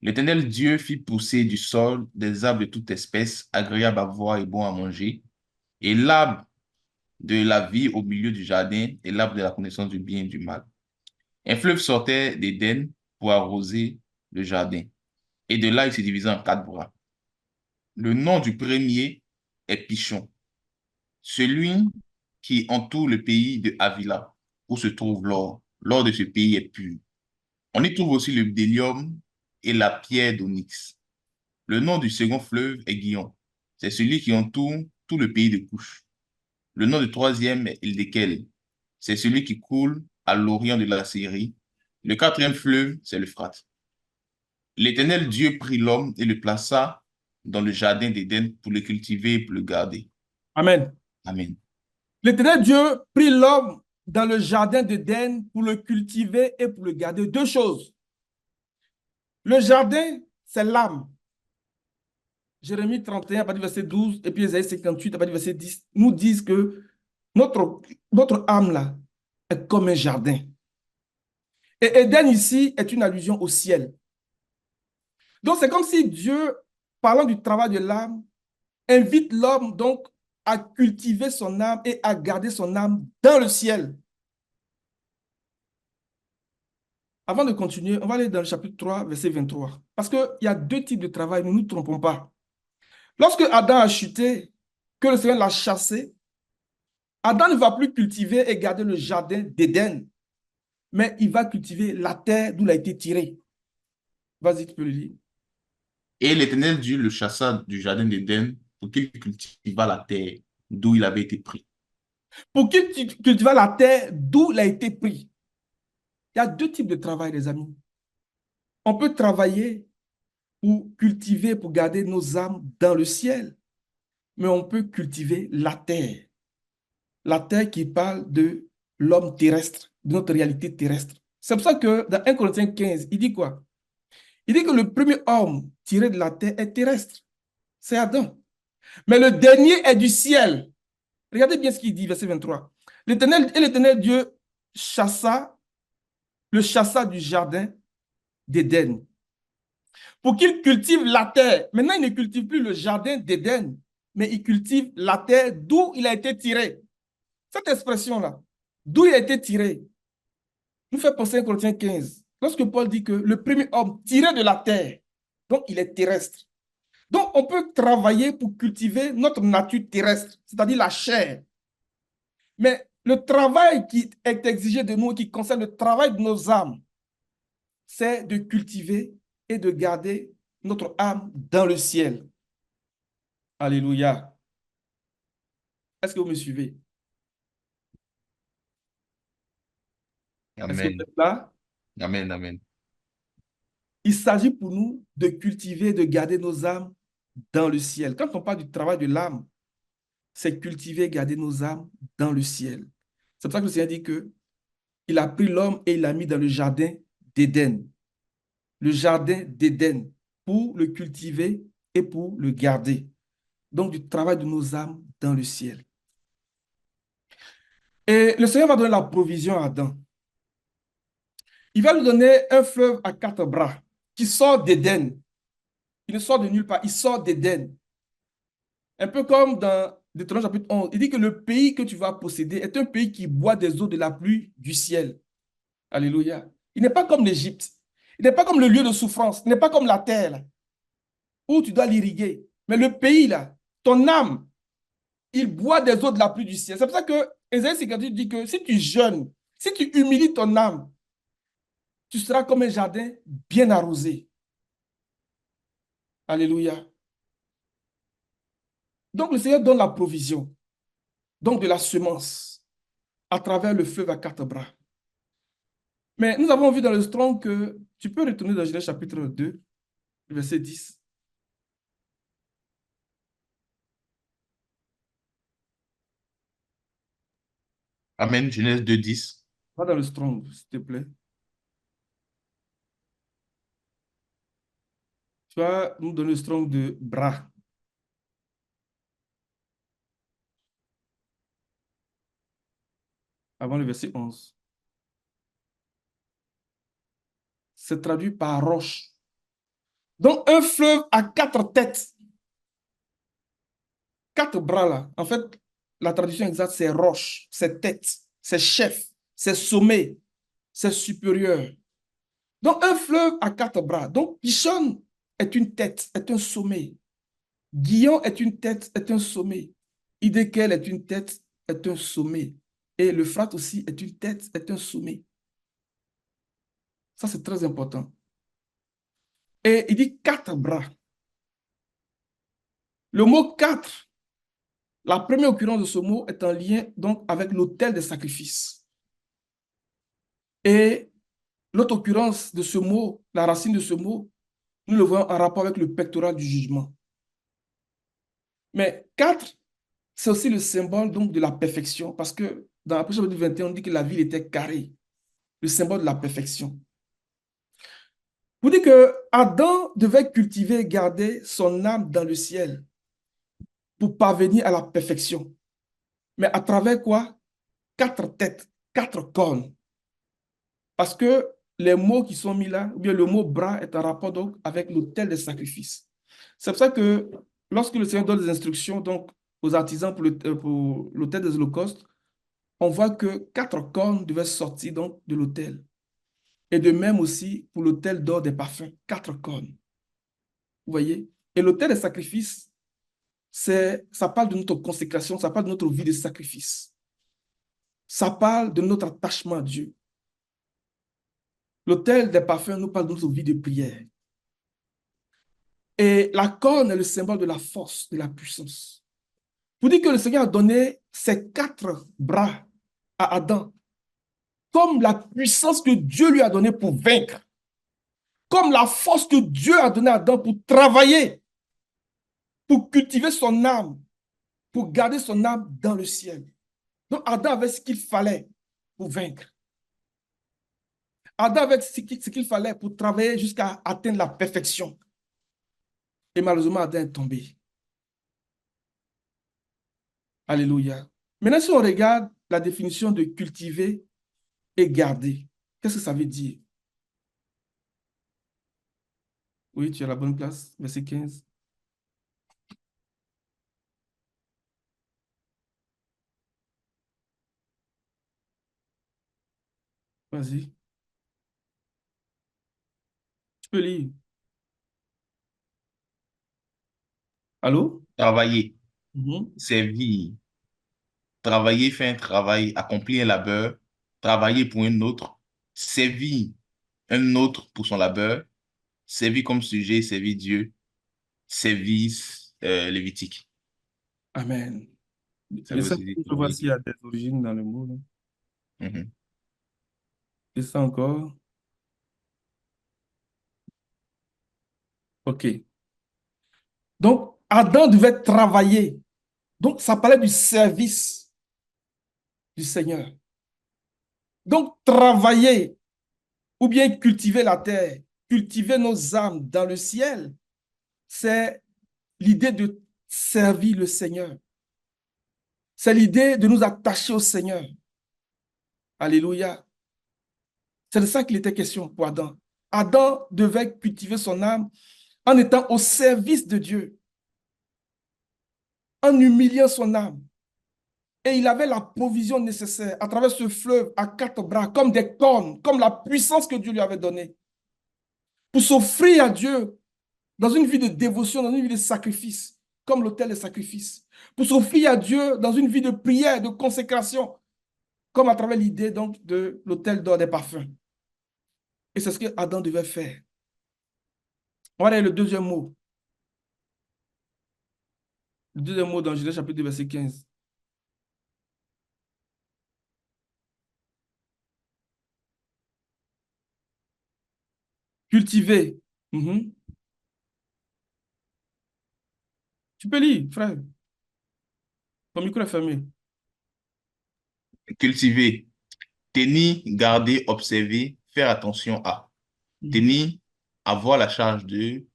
L'Éternel Dieu fit pousser du sol des arbres de toute espèce, agréables à voir et bons à manger, et l'arbre de la vie au milieu du jardin, et l'arbre de la connaissance du bien et du mal. Un fleuve sortait d'Éden pour arroser le jardin, et de là il se divisait en 4 bras. Le nom du premier est Pichon, celui qui entoure le pays de Havila, où se trouve l'or. L'or de ce pays est pur. On y trouve aussi le bdellium et la pierre d'onyx. Le nom du second fleuve est Guion. C'est celui qui entoure tout le pays de Couche. Le nom du troisième est Hildekel. C'est celui qui coule à l'orient de la Syrie. Le quatrième fleuve, c'est l'Euphrate. L'Éternel Dieu prit l'homme et le plaça dans le jardin d'Éden pour le cultiver et pour le garder. Amen. Amen. L'Éternel Dieu prit l'homme dans le jardin d'Éden pour le cultiver et pour le garder. 2 choses. Le jardin, c'est l'âme. Jérémie 31, à partir du verset 12, et puis Ésaïe 58, à partir du verset 10, nous disent que notre âme, là, est comme un jardin. Et Éden, ici, est une allusion au ciel. Donc, c'est comme si Dieu, parlant du travail de l'âme, invite l'homme, donc, à cultiver son âme et à garder son âme dans le ciel. Avant de continuer, on va aller dans le chapitre 3, verset 23. Parce qu'il y a 2 types de travail, ne nous trompons pas. Lorsque Adam a chuté, que le Seigneur l'a chassé, Adam ne va plus cultiver et garder le jardin d'Éden, mais il va cultiver la terre d'où il a été tiré. Vas-y, tu peux le lire. Et l'Éternel Dieu le chassa du jardin d'Éden pour qu'il cultivât la terre d'où il avait été pris. Pour qu'il cultive la terre d'où il a été pris. Il y a 2 types de travail, les amis. On peut travailler pour cultiver, pour garder nos âmes dans le ciel, mais on peut cultiver la terre. La terre qui parle de l'homme terrestre, de notre réalité terrestre. C'est pour ça que dans 1 Corinthiens 15, il dit quoi? Il dit que le premier homme tiré de la terre est terrestre. C'est Adam. Mais le dernier est du ciel. Regardez bien ce qu'il dit, verset 23. L'Éternel Dieu le chassa du jardin d'Éden pour qu'il cultive la terre. Maintenant, il ne cultive plus le jardin d'Éden, mais il cultive la terre d'où il a été tiré. Cette expression-là, d'où il a été tiré, nous fait penser à Corinthiens 15. Lorsque Paul dit que le premier homme tiré de la terre, donc il est terrestre. Donc, on peut travailler pour cultiver notre nature terrestre, c'est-à-dire la chair. Mais Le travail qui est exigé de nous, qui concerne le travail de nos âmes, c'est de cultiver et de garder notre âme dans le ciel. Alléluia. Est-ce que vous me suivez? Est-ce que vous Amen. êtes là? Amen. Amen. Il s'agit pour nous de cultiver, de garder nos âmes dans le ciel. Quand on parle du travail de l'âme, c'est cultiver, garder nos âmes dans le ciel. C'est pour ça que le Seigneur dit que il a pris l'homme et il l'a mis dans le jardin d'Éden. Le jardin d'Éden pour le cultiver et pour le garder. Donc, du travail de nos âmes dans le ciel. Et le Seigneur va donner la provision à Adam. Il va lui donner un fleuve à quatre bras qui sort d'Éden. Il ne sort de nulle part, il sort d'Éden. Un peu comme dans Deutéronome chapitre 11, il dit que le pays que tu vas posséder est un pays qui boit des eaux de la pluie du ciel. Alléluia. Il n'est pas comme l'Égypte. Il n'est pas comme le lieu de souffrance. Il n'est pas comme la terre là, où tu dois l'irriguer. Mais le pays là, ton âme, il boit des eaux de la pluie du ciel. C'est pour ça que Ésaïe 58 dit que si tu jeûnes, si tu humilies ton âme, tu seras comme un jardin bien arrosé. Alléluia. Donc le Seigneur donne la provision, donc de la semence, à travers le fleuve à quatre bras. Mais nous avons vu dans le Strong que tu peux retourner dans Genèse chapitre 2, verset 10. Amen. Genèse 2:10. Va dans le Strong, s'il te plaît. Tu vas nous donner le Strong de bras, avant le verset 11. C'est traduit par roche. Donc, un fleuve à quatre têtes, quatre bras là. En fait, la traduction exacte, c'est roche, c'est tête, c'est chef, c'est sommet, c'est supérieur. Donc, un fleuve à quatre bras. Donc, Pishon est une tête, est un sommet. Guillon est une tête, est un sommet. Idékel est une tête, est un sommet. Et l'Euphrate aussi est une tête, est un sommet. Ça, c'est très important. Et il dit quatre bras. Le mot quatre, la première occurrence de ce mot est en lien donc avec l'autel des sacrifices. Et l'autre occurrence de ce mot, la racine de ce mot, nous le voyons en rapport avec le pectoral du jugement. Mais quatre, c'est aussi le symbole donc de la perfection, parce que dans l'Apocalypse chapitre 21, on dit que la ville était carrée, le symbole de la perfection. Vous dites que Adam devait cultiver et garder son âme dans le ciel pour parvenir à la perfection. Mais à travers quoi? Quatre têtes, quatre cornes. Parce que les mots qui sont mis là, ou bien le mot bras est en rapport donc avec l'autel des sacrifices. C'est pour ça que lorsque le Seigneur donne des instructions donc aux artisans pour l'autel des holocaustes, on voit que quatre cornes devaient sortir donc de l'autel. Et de même aussi pour l'autel d'or des parfums, quatre cornes. Vous voyez? Et l'autel des sacrifices, ça parle de notre consécration, ça parle de notre vie de sacrifice. Ça parle de notre attachement à Dieu. L'autel des parfums nous parle de notre vie de prière. Et la corne est le symbole de la force, de la puissance. Pour dire que le Seigneur a donné ses quatre bras à Adam, comme la puissance que Dieu lui a donnée pour vaincre, comme la force que Dieu a donnée à Adam pour travailler, pour cultiver son âme, pour garder son âme dans le ciel. Donc Adam avait ce qu'il fallait pour vaincre. Adam avait ce qu'il fallait pour travailler jusqu'à atteindre la perfection. Et malheureusement, Adam est tombé. Alléluia. Maintenant, si on regarde la définition de cultiver et garder, qu'est-ce que ça veut dire? Oui, tu as la bonne place, verset 15. Vas-y, tu peux lire. Allô? Travailler, Mhm. servir, travailler, faire un travail, accomplir un labeur, travailler pour un autre, servir un autre pour son labeur, servir comme sujet, servir Dieu, service lévitique. Amen. Ça Et veut ça, aussi dire je vois travailler. s'il y a des origines dans le mot, là. Mhm. Et ça encore. OK. Donc, Adam devait travailler. Donc, ça parlait du service du Seigneur. Donc, travailler ou bien cultiver la terre, cultiver nos âmes dans le ciel, c'est l'idée de servir le Seigneur. C'est l'idée de nous attacher au Seigneur. Alléluia. C'est de ça qu'il était question pour Adam. Adam devait cultiver son âme en étant au service de Dieu, en humiliant son âme. Et il avait la provision nécessaire à travers ce fleuve à quatre bras, comme des cornes, comme la puissance que Dieu lui avait donnée, pour s'offrir à Dieu dans une vie de dévotion, dans une vie de sacrifice, comme l'autel des sacrifices, pour s'offrir à Dieu dans une vie de prière, de consécration, comme à travers l'idée donc de l'autel d'or des parfums. Et c'est ce que Adam devait faire. On va aller le deuxième mot. Le deuxième mot dans Genèse chapitre 2, verset 15. Cultiver. Mhm. Tu peux lire, frère. Ton micro est fermé. Cultiver, tenir, garder, observer, faire attention à. Mhm. Tenir, avoir la charge de,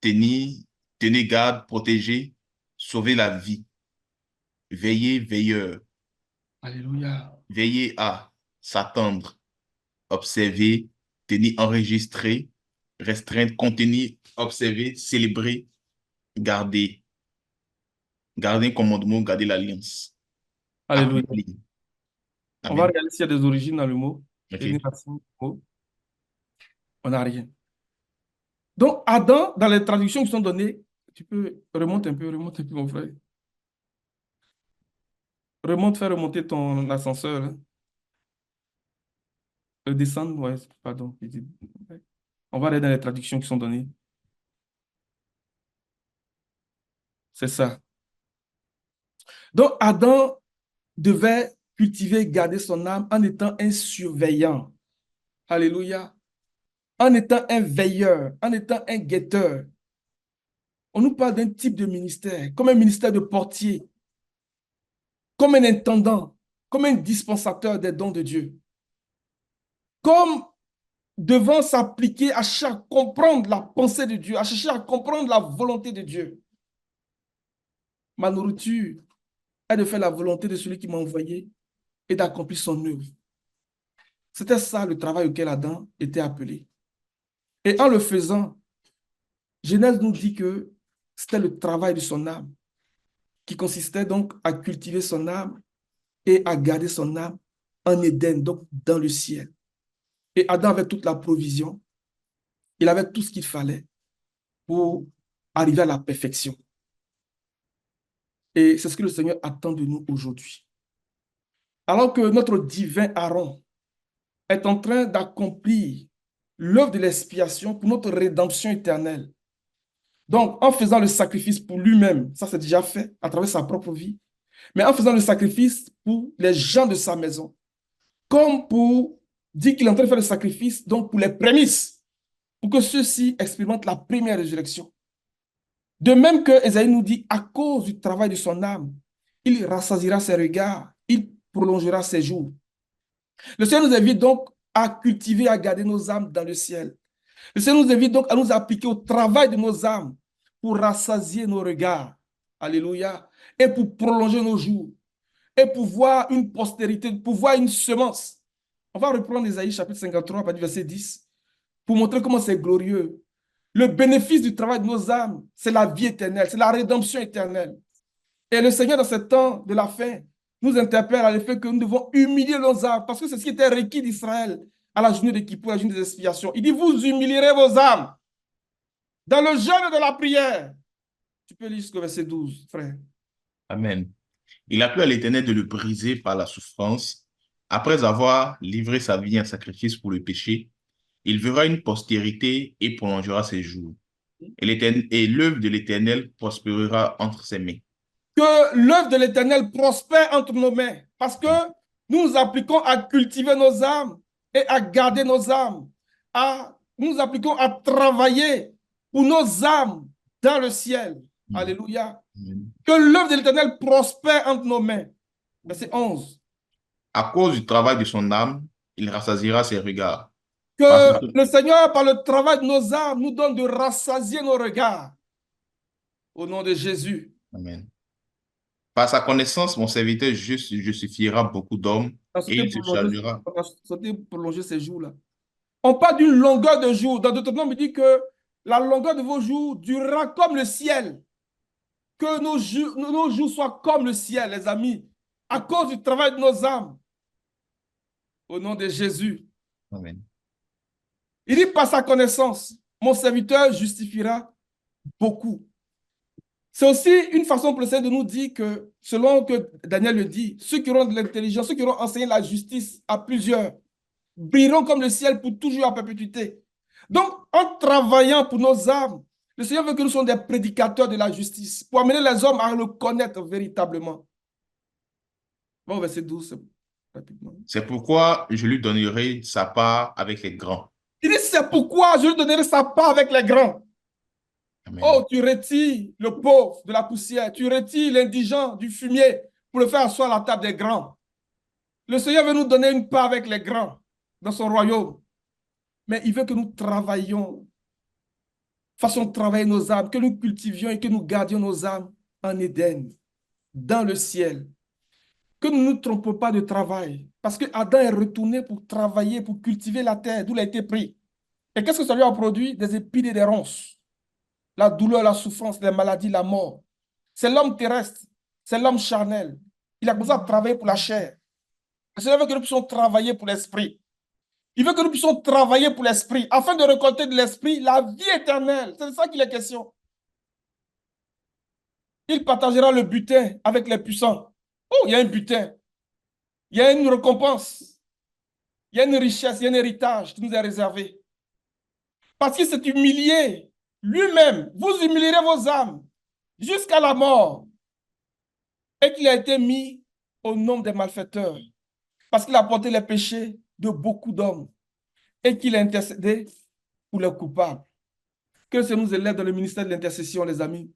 tenir, tenir garde, protéger, sauver la vie. Veiller, veilleur. Alléluia. Veiller à, s'attendre, observer, tenir, enregistrer, restreindre, contenir, observer, célébrer, garder. Garder un commandement, garder l'alliance. Alléluia. Accomplir. On va Amen. regarder s'il y a des origines dans le mot. Et une OK. racine du mot. On n'a rien. Donc, Adam, dans les traductions qui sont données, tu peux remonte un peu, mon frère. Remonte, fais remonter ton ascenseur, hein. Descendre, ouais, pardon. On va aller dans les traductions qui sont données. C'est ça. Donc, Adam devait cultiver, garder son âme en étant un surveillant. Alléluia. En étant un veilleur, en étant un guetteur. On nous parle d'un type de ministère, comme un ministère de portier, comme un intendant, comme un dispensateur des dons de Dieu. Comme devant s'appliquer à chaque, comprendre la pensée de Dieu, à chercher à comprendre la volonté de Dieu. Ma nourriture est de faire la volonté de celui qui m'a envoyé et d'accomplir son œuvre. C'était ça le travail auquel Adam était appelé. Et en le faisant, Genèse nous dit que c'était le travail de son âme, qui consistait donc à cultiver son âme et à garder son âme en Éden, donc dans le ciel. Et Adam avait toute la provision, il avait tout ce qu'il fallait pour arriver à la perfection. Et c'est ce que le Seigneur attend de nous aujourd'hui. Alors que notre divin Aaron est en train d'accomplir l'œuvre de l'expiation pour notre rédemption éternelle. Donc, en faisant le sacrifice pour lui-même, ça c'est déjà fait à travers sa propre vie, mais en faisant le sacrifice pour les gens de sa maison, comme pour dire qu'il est en train de faire le sacrifice, donc pour les prémices, pour que ceux-ci expérimentent la première résurrection. De même que Ésaïe nous dit, à cause du travail de son âme, il rassasiera ses regards, il prolongera ses jours. Le Seigneur nous invite donc à cultiver, à garder nos âmes dans le ciel. Le Seigneur nous invite donc à nous appliquer au travail de nos âmes pour rassasier nos regards. Alléluia. Et pour prolonger nos jours. Et pour voir une postérité, pour voir une semence. On va reprendre Ésaïe chapitre 53, à partir du verset 10, pour montrer comment c'est glorieux. Le bénéfice du travail de nos âmes, c'est la vie éternelle, c'est la rédemption éternelle. Et le Seigneur, dans ce temps de la fin, nous interpelle à l'effet que nous devons humilier nos âmes, parce que c'est ce qui était requis d'Israël à la journée de Kippour, à la journée des expiations. Il dit, vous humilierez vos âmes dans le jeûne de la prière. Tu peux lire jusqu'au verset 12, frère. Amen. Il a plu à l'Éternel de le briser par la souffrance. Après avoir livré sa vie en sacrifice pour le péché, il verra une postérité et prolongera ses jours. Et l'œuvre de l'Éternel prospérera entre ses mains. Que l'œuvre de l'Éternel prospère entre nos mains, parce que nous nous appliquons à cultiver nos âmes et à garder nos âmes. Nous nous appliquons à travailler pour nos âmes dans le ciel. Alléluia. Que l'œuvre de l'Éternel prospère entre nos mains. Verset 11. À cause du travail de son âme, il rassasiera ses regards. Que le Seigneur, par le travail de nos âmes, nous donne de rassasier nos regards. Au nom de Jésus. Amen. Par sa connaissance, mon serviteur juste justifiera beaucoup d'hommes et il se chargera. On a souhaité prolonger ces jours-là. On parle d'une longueur de jour. Dans Deutéronome, il dit que la longueur de vos jours durera comme le ciel. Que nos jours soient comme le ciel, les amis, à cause du travail de nos âmes. Au nom de Jésus. Amen. Il dit par sa connaissance, mon serviteur justifiera beaucoup. C'est aussi une façon pour le Seigneur de nous dire que, selon que Daniel le dit, ceux qui auront de l'intelligence, ceux qui auront enseigné la justice à plusieurs, brilleront comme le ciel pour toujours à perpétuité. Donc, en travaillant pour nos âmes, le Seigneur veut que nous soyons des prédicateurs de la justice, pour amener les hommes à le connaître véritablement. Bon, verset 12, rapidement. C'est pourquoi je lui donnerai sa part avec les grands. Il dit, c'est pourquoi je lui donnerai sa part avec les grands. Amen. Oh, tu retires le pauvre de la poussière, tu retires l'indigent du fumier pour le faire asseoir à la table des grands. Le Seigneur veut nous donner une part avec les grands dans son royaume. Mais il veut que nous travaillions, fassions travailler nos âmes, que nous cultivions et que nous gardions nos âmes en Éden, dans le ciel. Que nous ne nous trompons pas de travail. Parce que Adam est retourné pour travailler, pour cultiver la terre, d'où il a été pris. Et qu'est-ce que ça lui a produit? Des épines et des ronces. La douleur, la souffrance, les maladies, la mort. C'est l'homme terrestre, c'est l'homme charnel. Il a commencé à travailler pour la chair. Le Seigneur veut que nous puissions travailler pour l'esprit. Il veut que nous puissions travailler pour l'esprit, afin de récolter de l'esprit la vie éternelle. C'est de ça qu'il est question. Il partagera le butin avec les puissants. Oh, il y a un butin. Il y a une récompense. Il y a une richesse, il y a un héritage qui nous est réservé. Parce qu'il s'est humilié lui-même. Vous humilierez vos âmes jusqu'à la mort. Et qu'il a été mis au nombre des malfaiteurs. Parce qu'il a porté les péchés de beaucoup d'hommes. Et qu'il a intercédé pour les coupables. Que le Seigneur nous élève dans le ministère de l'intercession, les amis.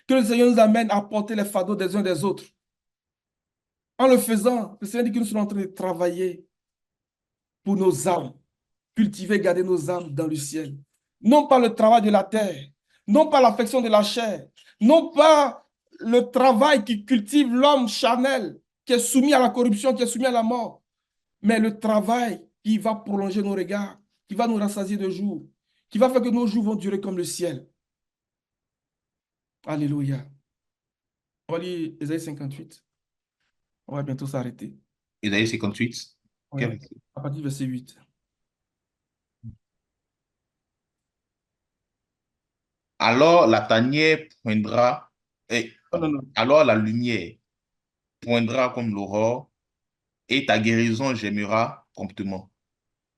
Que le Seigneur nous amène à porter les fardeaux des uns des autres. En le faisant, le Seigneur dit que nous sommes en train de travailler pour nos âmes. Cultiver, garder nos âmes dans le ciel. Non pas le travail de la terre, non pas l'affection de la chair, non pas le travail qui cultive l'homme charnel, qui est soumis à la corruption, qui est soumis à la mort, mais le travail qui va prolonger nos regards, qui va nous rassasier de jours, qui va faire que nos jours vont durer comme le ciel. Alléluia. On va lire Ésaïe 58. On va bientôt s'arrêter. Ésaïe 58. Ouais, à partir du verset 8. Alors la tanière poindra, Non, non. alors la lumière poindra comme l'aurore, et ta guérison gémira promptement.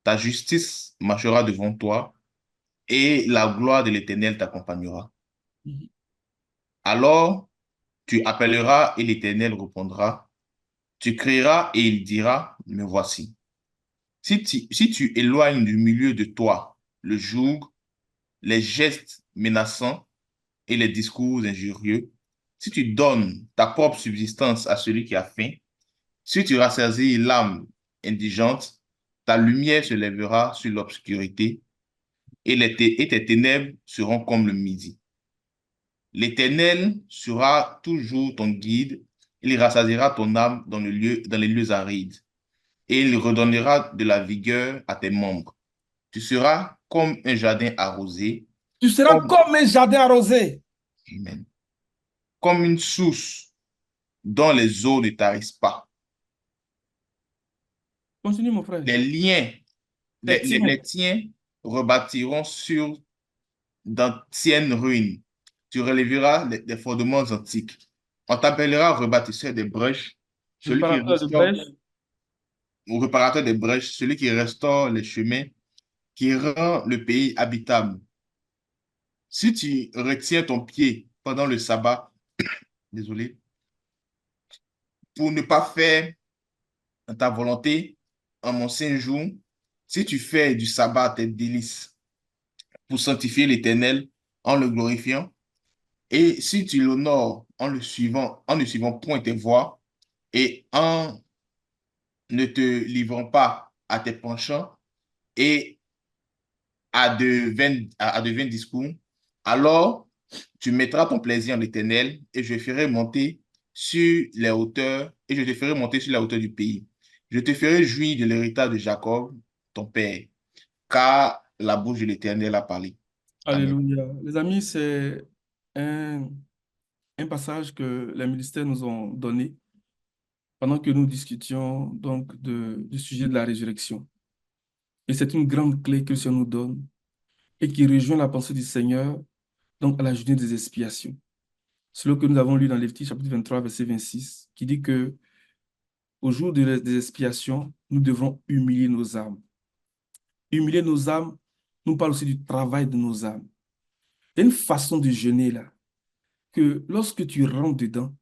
Ta justice marchera devant toi, et la gloire de l'Éternel t'accompagnera. Alors tu appelleras et l'Éternel répondra. Tu crieras et il dira, me voici. Si tu éloignes du milieu de toi le joug, les gestes menaçants et les discours injurieux, si tu donnes ta propre subsistance à celui qui a faim, si tu rassasies l'âme indigente, ta lumière se lèvera sur l'obscurité et tes ténèbres seront comme le midi. L'Éternel sera toujours ton guide, il rassasiera ton âme dans les lieux arides et il redonnera de la vigueur à tes membres. Tu seras comme un jardin arrosé. Tu seras comme un jardin arrosé. Amen. Comme une source dont les eaux ne tarissent pas. Continue, mon frère. Les tiens rebâtiront sur d'anciennes ruines. Tu relèveras des fondements antiques. On t'appellera rebâtisseur des brèches, celui qui réparateur de restaure, brèches. ou réparateur des brèches, celui qui restaure les chemins, qui rend le pays habitable. Si tu retiens ton pied pendant le sabbat, désolé, pour ne pas faire ta volonté en mon saint jour, si tu fais du sabbat tes délices pour sanctifier l'Éternel en le glorifiant, et si tu l'honores en ne suivant point tes voies et en ne te livrant pas à tes penchants et à de vains discours, alors tu mettras ton plaisir en l'Éternel et je ferai monter sur les hauteurs et je te ferai monter sur la hauteur du pays. Je te ferai jouir de l'héritage de Jacob, ton père, car la bouche de l'Éternel a parlé. Amen. Alléluia. Les amis, c'est un, un passage que les ministères nous ont donné pendant que nous discutions donc du sujet de la résurrection. Et c'est une grande clé que le Seigneur nous donne et qui rejoint la pensée du Seigneur donc à la journée des expiations. C'est ce que nous avons lu dans Lévitique chapitre 23, verset 26, qui dit que au jour des expiations, nous devrons humilier nos âmes. Humilier nos âmes nous parle aussi du travail de nos âmes. Il y a une façon de jeûner là, que lorsque tu rentres dedans,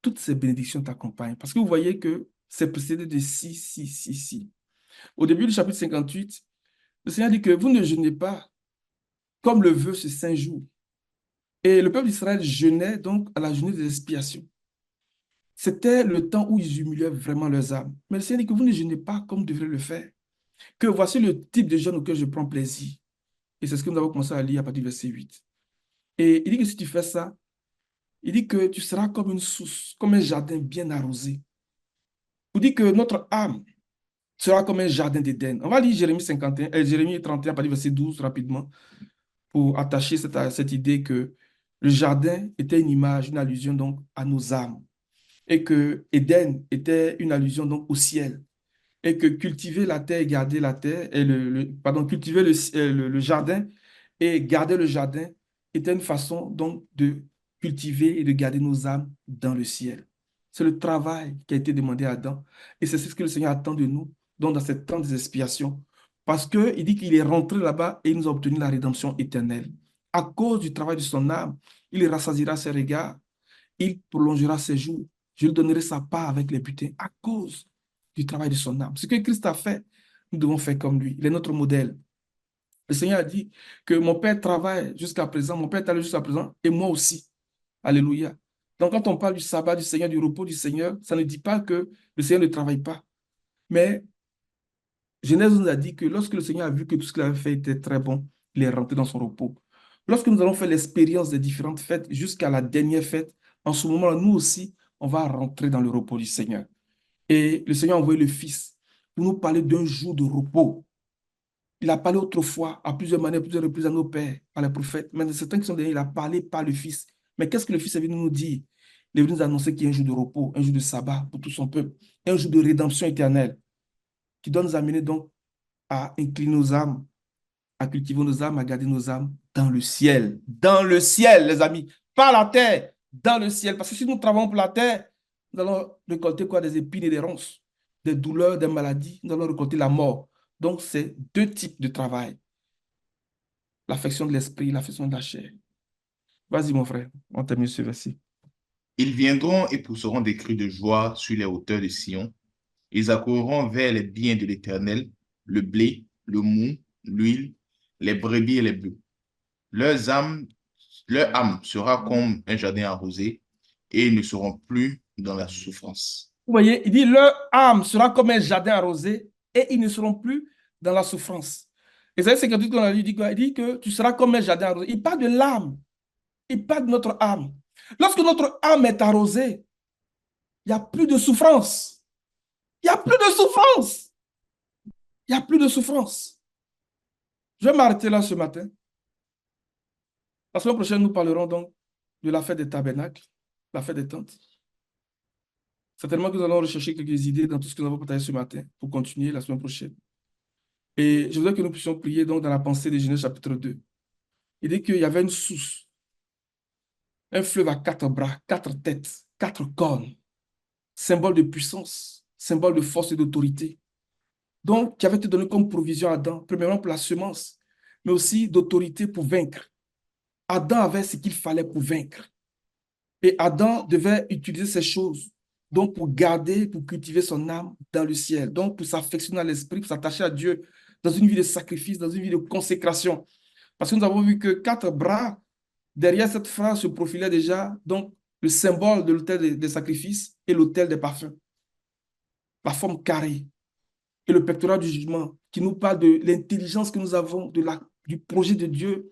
toutes ces bénédictions t'accompagnent. Parce que vous voyez que c'est précédé de si, si, si, si. Au début du chapitre 58, le Seigneur dit que vous ne jeûnez pas comme le veut ce saint jour. Et le peuple d'Israël jeûnait donc à la journée des expiations. C'était le temps où ils humiliaient vraiment leurs âmes. Mais le Seigneur dit que vous ne jeûnez pas comme devrait le faire. Que voici le type de jeûne auquel je prends plaisir. Et c'est ce que nous avons commencé à lire à partir du verset 8. Et il dit que si tu fais ça, il dit que tu seras comme une source, comme un jardin bien arrosé. Il dit que notre âme sera comme un jardin d'Éden. On va lire Jérémie 51, Jérémie 31, à partir du verset 12 rapidement, pour attacher cette idée que le jardin était une image, une allusion donc à nos âmes. Et que Éden était une allusion donc au ciel. Et que cultiver la terre et garder la terre, et pardon, cultiver le jardin et garder le jardin était une façon donc de cultiver et de garder nos âmes dans le ciel. C'est le travail qui a été demandé à Adam. Et c'est ce que le Seigneur attend de nous, donc dans cette temps des expiations. Parce qu'il dit qu'il est rentré là-bas et il nous a obtenu la rédemption éternelle. À cause du travail de son âme, il rassasiera ses regards, il prolongera ses jours. Je lui donnerai sa part avec les butins à cause du travail de son âme. Ce que Christ a fait, nous devons faire comme lui. Il est notre modèle. Le Seigneur a dit que mon Père travaille jusqu'à présent, mon Père est allé jusqu'à présent, et moi aussi. Alléluia. Donc, quand on parle du sabbat du Seigneur, du repos du Seigneur, ça ne dit pas que le Seigneur ne travaille pas. Mais Genèse nous a dit que lorsque le Seigneur a vu que tout ce qu'il avait fait était très bon, il est rentré dans son repos. Lorsque nous allons faire l'expérience des différentes fêtes jusqu'à la dernière fête, en ce moment-là, nous aussi, on va rentrer dans le repos du Seigneur. Et le Seigneur a envoyé le Fils pour nous parler d'un jour de repos. Il a parlé autrefois, à plusieurs manières, à plusieurs reprises à nos pères, par les prophètes. Mais dans certains qui sont derrière, il a parlé par le Fils. Mais qu'est-ce que le Fils est venu nous dire? Il est venu nous annoncer qu'il y a un jour de repos, un jour de sabbat pour tout son peuple, un jour de rédemption éternelle qui doit nous amener donc à incliner nos âmes, à cultiver nos âmes, à garder nos âmes dans le ciel. Dans le ciel, les amis. Pas la terre, dans le ciel. Parce que si nous travaillons pour la terre, nous allons récolter quoi? Des épines et des ronces, des douleurs, des maladies. Nous allons récolter la mort. Donc, c'est deux types de travail. L'affection de l'esprit, l'affection de la chair. Vas-y, mon frère, on termine ce verset. Ils viendront et pousseront des cris de joie sur les hauteurs de Sion. Ils accourront vers les biens de l'Éternel, le blé, le mou, l'huile, les brebis et les bœufs. Leur âme sera comme un jardin arrosé et ils ne seront plus dans la souffrance. Vous voyez, il dit, leur âme sera comme un jardin arrosé et ils ne seront plus dans la souffrance. Ésaïe 58, qu'on a lu, il dit que tu seras comme un jardin arrosé. Il parle de l'âme. Il parle de notre âme. Lorsque notre âme est arrosée, il n'y a plus de souffrance. Il n'y a plus de souffrance. Il n'y a plus de souffrance. Je vais m'arrêter là ce matin. La semaine prochaine, nous parlerons donc de la fête des tabernacles, la fête des tentes. Certainement que nous allons rechercher quelques idées dans tout ce que nous avons partagé ce matin pour continuer la semaine prochaine. Et je voudrais que nous puissions prier donc dans la pensée de Genèse chapitre 2. Il dit qu'il y avait une source, un fleuve à quatre bras, quatre têtes. 4 cornes, symbole de puissance, symbole de force et d'autorité. Donc, qui avait été donné comme provision à Adam, premièrement pour la semence, mais aussi d'autorité pour vaincre. Adam avait ce qu'il fallait pour vaincre. Et Adam devait utiliser ces choses donc pour garder, pour cultiver son âme dans le ciel, donc pour s'affectionner à l'esprit, pour s'attacher à Dieu dans une vie de sacrifice, dans une vie de consécration. Parce que nous avons vu que 4 bras, derrière cette phrase se profilait déjà donc le symbole de l'autel des sacrifices et l'autel des parfums, la forme carrée et le pectoral du jugement qui nous parle de l'intelligence que nous avons, du projet de Dieu,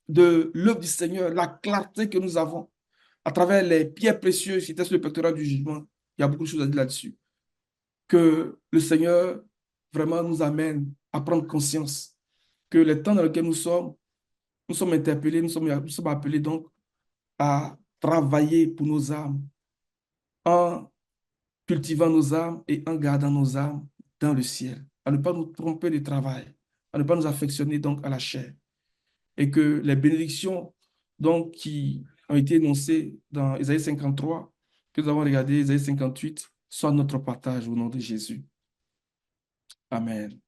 de l'œuvre du Seigneur, la clarté que nous avons à travers les pierres précieuses qui étaient sur le pectoral du jugement. Il y a beaucoup de choses à dire là-dessus. Que le Seigneur vraiment nous amène à prendre conscience que les temps dans lesquels nous sommes interpellés, nous sommes appelés donc à travailler pour nos âmes, en cultivant nos âmes et en gardant nos âmes dans le ciel, à ne pas nous tromper de travail, à ne pas nous affectionner donc à la chair. Et que les bénédictions donc, qui ont été énoncées dans Isaïe 53, que nous avons regardé, Isaïe 58, soient notre partage au nom de Jésus. Amen.